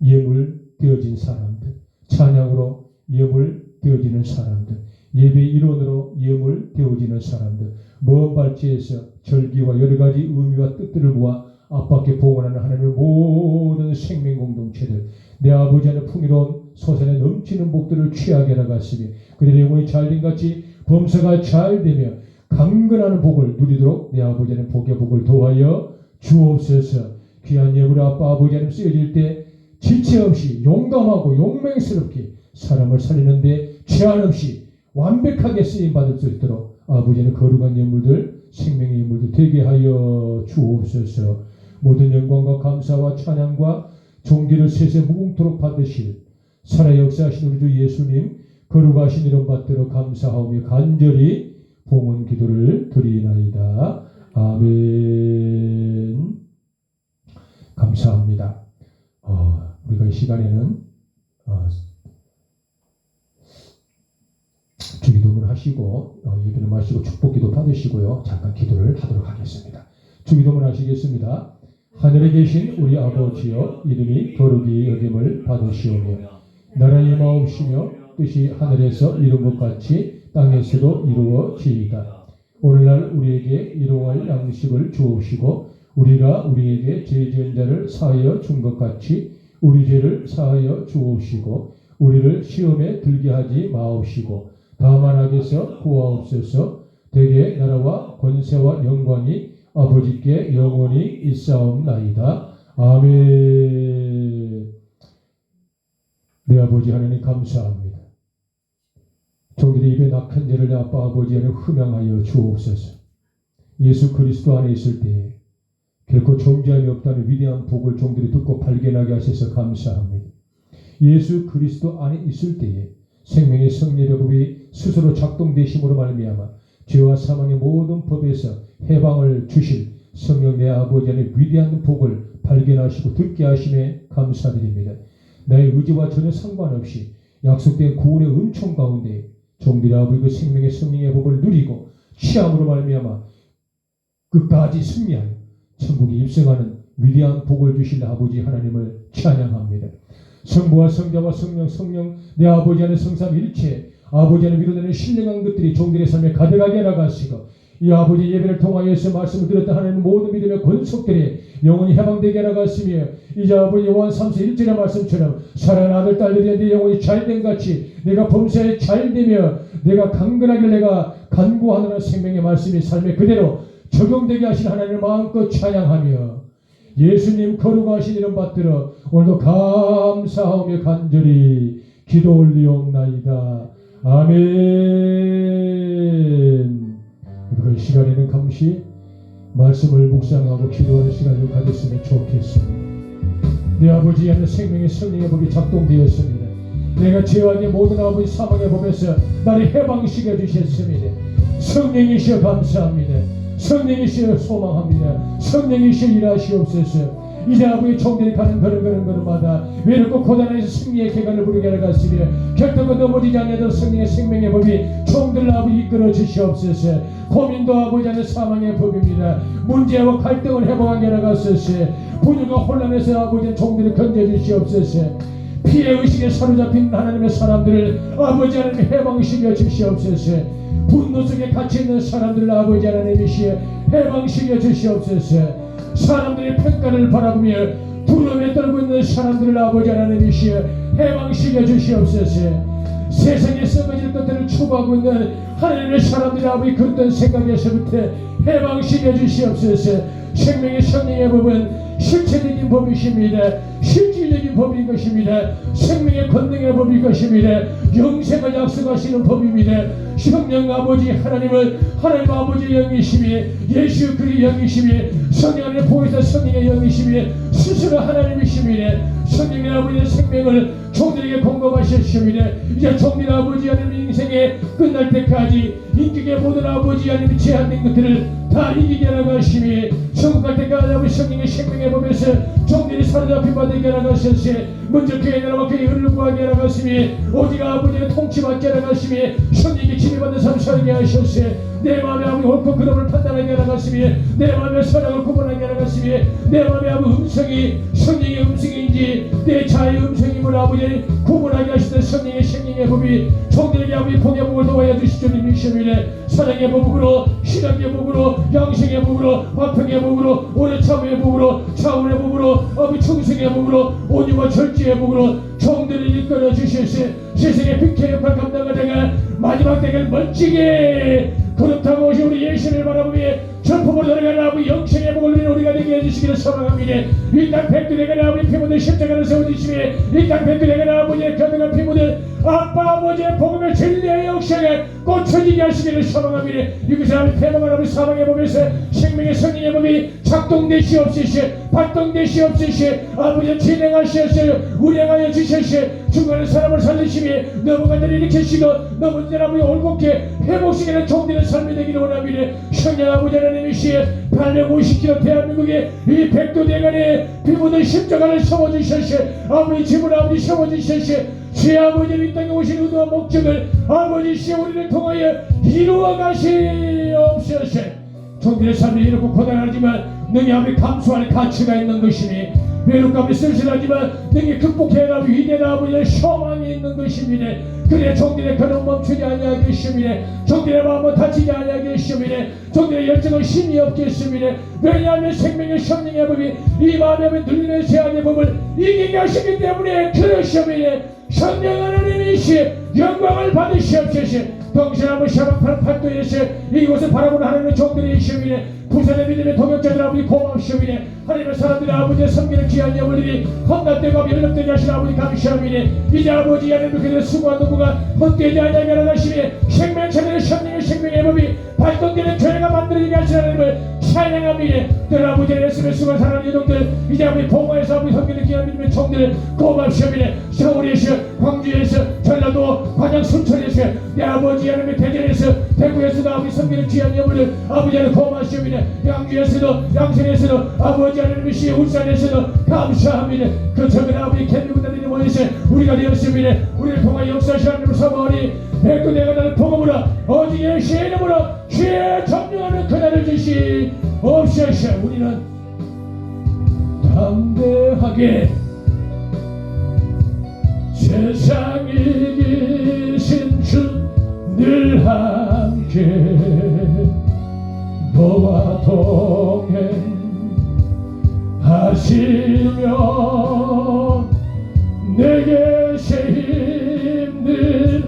S1: 예물 되어진 사람들 찬양으로 예물 되어지는 사람들 예배 일원으로 예물 되어지는 사람들 먼 발치에서 절기와 여러 가지 의미와 뜻들을 모아 앞밖에 봉헌하는 하나님의 모든 생명 공동체들 내 아버지 하나님 풍요로운 소산에 넘치는 복들을 취하게 나갔으며 그들의 영혼이 잘된 같이 범사가 잘되며 강건하는 복을 누리도록 내 아버지 하나님 복의 복을 도하여 주옵소서. 귀한 예물의 아빠 아버지 하나님 쓰여질 때 지체 없이 용감하고 용맹스럽게 사람을 살리는데 제한 없이 완벽하게 쓰임받을 수 있도록 아버지는 거룩한 예물들 생명의 예물들 되게 하여 주옵소서. 모든 영광과 감사와 찬양과 존귀를 세세 무궁토록 받으실 살아 역사하신 우리 주 예수님 거룩하신 이름 받들어 감사하오며 간절히 봉헌 기도를 드리나이다. 아멘. 감사합니다. 우리가 이 시간에는 주기도문 하시고 예배를 마시고 축복기도 받으시고요. 잠깐 기도를 하도록 하겠습니다. 주기도문 하시겠습니다. 하늘에 계신 우리 아버지여 이름이 거룩히 여김을 받으시오며 나라의 마옵시며 뜻이 하늘에서 이룬 것 같이 땅에서도 이루어지이다. 오늘날 우리에게 일용할 양식을 주옵시고 우리가 우리에게 죄 지은 자를 사하여 준 것 같이 우리 죄를 사하여 주옵시고 우리를 시험에 들게 하지 마옵시고 다만 악에서 구하옵소서. 되게 나라와 권세와 영광이 아버지께 영원히 있사옵나이다. 아멘. 내 아버지 하나님 감사합니다. 종들의 입에 낙한 죄를 내 아빠 아버지 하나님 흠양하여 주옵소서. 예수 그리스도 안에 있을 때에 결코 존재함이 없다는 위대한 복을 종들이 듣고 발견하게 하셔서 감사합니다. 예수 그리스도 안에 있을 때에 생명의 성례의 법이 스스로 작동되심으로 말미암아 죄와 사망의 모든 법에서 해방을 주실 성령 내 아버지 안에 위대한 복을 발견하시고 듣게 하심에 감사드립니다. 나의 의지와 전혀 상관없이 약속된 구원의 은총 가운데 종들의 아버지 그 생명의 성령의 법을 누리고 취함으로 말미암아 끝까지 승리하여 천국에 입성하는 위대한 복을 주실 아버지 하나님을 찬양합니다. 성부와 성자와 성령 내 아버지 안에 성삼일체 아버지 안에 위로되는 신령한 것들이 종들의 삶에 가득하게 나가시고 이 아버지 예배를 통하여서 말씀을 드렸던 하나님 모든 믿음의 권속들이 영원히 해방되게 나갔으며 이제 아버지 요한 3서 1절의 말씀처럼 사랑하는 아들 딸들이 내 영혼이 잘된 같이 내가 범사에 잘되며 내가 강건하길 내가 간구하는 생명의 말씀이 삶에 그대로 적용되게 하신 하나님을 마음껏 찬양하며 예수님 거룩하신 이름 받들어 오늘도 감사하며 간절히 기도 올리옵나이다. 아멘. 우리가 이 시간에는 감시 말씀을 묵상하고 기도하는 시간을 가졌으면 좋겠습니다. 내 아버지 안에 생명의 성령의 법이 작동되었습니다. 내가 죄와 내 모든 아버지 사망의 법에서 나를 해방시켜 주셨습니다. 성령이시여 감사합니다. 성령이시여 소망합니다. 성령이시여 일하시옵소서. 이제 아버지 종들이 가는 걸음마다 외롭고 고단해서 승리의 계간을 부르게 하갔으며 결단코 넘어지지 않는 성령의 생명의 법이 종들을 아버지 이끌어 주시옵소서. 고민도 아버지 안에 사망의 법입니다. 문제와 갈등을 해방하게 하갔소서. 분열과 혼란에서 아버지 종들을 건져 주시옵소서. 피해 의식에 사로잡힌 하나님의 사람들을 아버지 하나님 해방시켜 주시옵소서. 분노 속에 갇혀 있는 사람들을 아버지 하나님이시여 해방시켜 주시옵소서. 사람들의 평가를 바라보며 두려움에 떨고 있는 사람들을 아버지 하나님이시여 해방시켜 주시옵소서. 세상에 썩어질 것들을 추구하고 있는 하나님의 사람들이 아버지 그런 생각에서부터 해방시켜 주시옵소서. 생명의 성령의 법은 실체적인 법이십니다. 실질적인 법인 것입니다. 생명의 권능의 법인 것입니다. 영생을 약속하시는 법입니다. 성령 아버지 하나님은 하나님 아버지의 영이시며 예수 그리스도의 영이시며 성령 안에 보이사 성령의 영이시며 스스로 하나님이십니다. 성령의 아버지의 생명을 종들에게 공급하셨습니다. 이제 종들 아버지 하나님 인생에 끝날 때까지 인격의 모든 아버지 하나님이 제한된 것들을 다 이기게 나가시며 천국 갈 때까지 아버지 성령의 생명의 법에서 종들이 사로잡힌 바 되게 나가셨으 먼저 그의 나라와 그의 의를 구하게 나갔으며 오직 아버지의 통치받게 나가시며 성령의 지배받는 삶 살게 하셨으 내 마음에 아버지 옳고 그름을 판단하게 나갔으며 내 마음에 선악을 구분하게 나갔으며 내 마음에 아버지 음성이 성령의 음성인지 내 자의 음성임을 아버지 구분하게 하시는 성령의 생명의 법이 종들에게 아버지 복의 복을 도와야 주시죠. 믿으십니다. 사랑의 법으로 신앙의 법으로 양식의 법으로 화평의 법으로 오래 참의 법으로 차원의 법으로 아버지 충성의 법으로 온유와 절제의 법으로 종들을 이끌어 주시옵소서. 세상의 빅케 역할 감당하다가 마지막 때를 멋지게 그렇다고 우리 예수를 바라보며 전품으로 들어가는 아버지 영생의 복을 누리는 우리가 되게 해주시기를 소망합니다. 이 땅 백두대간 아버지 피부들 십자가를 세워주시며 이 땅 백두대간 아버지의 견고한 피부들 아빠 아버지의 복음의 진리의 역사에 꽂혀지게 하시기를 소망합니다. 이것을 아버지 패망한 아버지 사망의 법에서 생명의 성령의 법이 작동되시옵소서. 발동되시옵소서. 아버지 진행하시옵소서. 운행하여 주시옵소서. 중간에 사람을 살리시며 넘어간 데를 일으키시고 넘어진 데를 아버지 올곧게 회복시키는 종들의 삶이 되기를 원합니다. 성령 아버지 하나님이시여 850km 대한민국의 이 백두대간에 피부들 십자가를 세워주셔서 아버지 집을 아버지 세워주셔서 제 아버지 이 땅에 오신 의도와 목적을 아버지시여 우리를 통하여 이루어 가시옵소서. 종들의 삶이 이렇고 고단하지만 능히 아버지 감수할 가치가 있는 것이니 외롭감이 쓸쓸하지만 능히 극복해야 할 위대한 아버지의 소망이 있는 것입니다. 그래 종들의 걸음 멈추지 아니하겠습니다. 종들의 마음은 다치지 아니하겠습니다. 종들의 열정은 힘이 없겠습니다. 왜냐하면 생명의 성령의 법이 이 마음에 눌리는 제한의 법을 이기게 하시기 때문에 그러십니다. 성령 하나님이시 영광을 받으시옵소서. 동시에 한번 샤방파는 팔도에서 이곳을 바라보는 하나님의 종들이 있습니다. 부산의 믿음의 동역자들 아버지 고맙습니다. 하나님의 사람들의 아버지의 섬기는 귀한 영혼들이 험난되고 연락되게 하신 아버지 감사합니다. 이제 아버지 하나님의 그들의 수고한 노고가 헛되지 아니하게 하시며 생명체들의 성령의 생명의 법이 발동되는 교회가 만들어지게 하신 하나님을 찬양합니다. 늘 아버지의 SBS와 사랑하는 이동들 이제 아버지 봉화에서 아버지 섬기는 귀한 믿음의 종들을 고맙습니다. 서울에서 광주에서 전라도 관양 순천에서 내 아버지 하나님의 대전에서 대구에서도 아버지 섬기는 귀한 영혼들 아버지 하나님 고맙습니다. 양주에서도 양천에서도 아버지 하나님의 시 울산에서도 감사합니다. 그 적은 아버지 캠핑군단들이 모여서 우리가 되었습니다. 우리를 통하여 역사하신 하나님을 사모하니 백두대가 나는 복음으로 어디에 시의 이름으로 죄 정령하는 그날을 주시옵소서. 우리는 담대하게 세상 이기신 주 늘 함께 너와 동행하시며 내게 새 힘을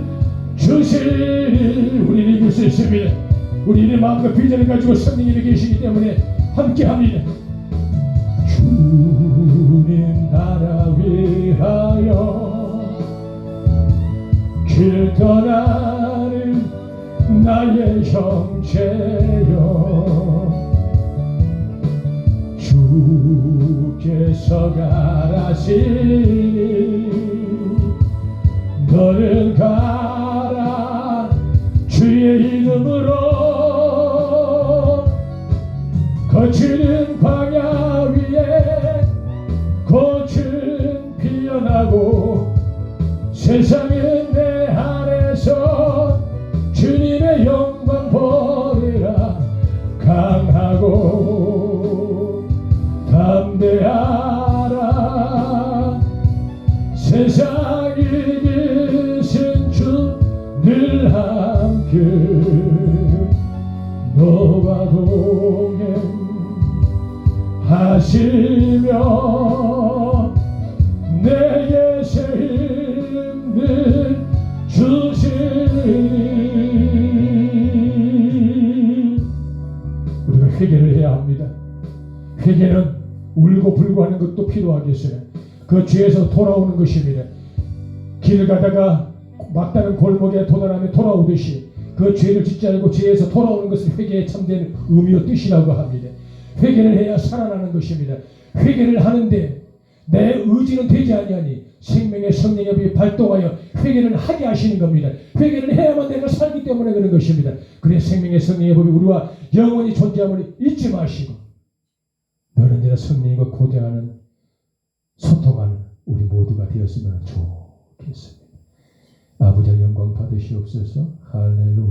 S1: 주실 우리는 이길 수 있습니다. 우리는 마음과 비전을 가지고 성령님이 계시기 때문에 함께합니다. 주님 나라 위하여 길 떠나는 나의 형제여 주께서 가라시니 너는 가라 주의 이름으로 거치는 광야 위에 꽃은 피어나고 세상은 내 안에서 주님의 영광 보리라 강하고 담대하라 세상 이기신 주 늘 함께 주와 동행하시며 내게 새 힘을 주시니 우리가 회개를 해야 합니다. 회개는 울고 불고 하는 것도 필요하겠어요. 그 죄에서 돌아오는 것입니다. 길 가다가 막다른 골목에 도달하며 돌아오듯이 그 죄를 짓지 않고 죄에서 돌아오는 것을 회개의 참된 의미와 뜻이라고 합니다. 회개를 해야 살아나는 것입니다. 회개를 하는데 내 의지는 되지 아니하니 생명의 성령의 법이 발동하여 회개를 하게 하시는 겁니다. 회개를 해야만 내가 살기 때문에 그런 것입니다. 그래 생명의 성령의 법이 우리와 영원히 존재함을 잊지 마시고 너는 내가 성령과 고대하는 소통하는 우리 모두가 되었으면 좋겠습니다. 아버지의 영광 받으시옵소서. 할렐루야.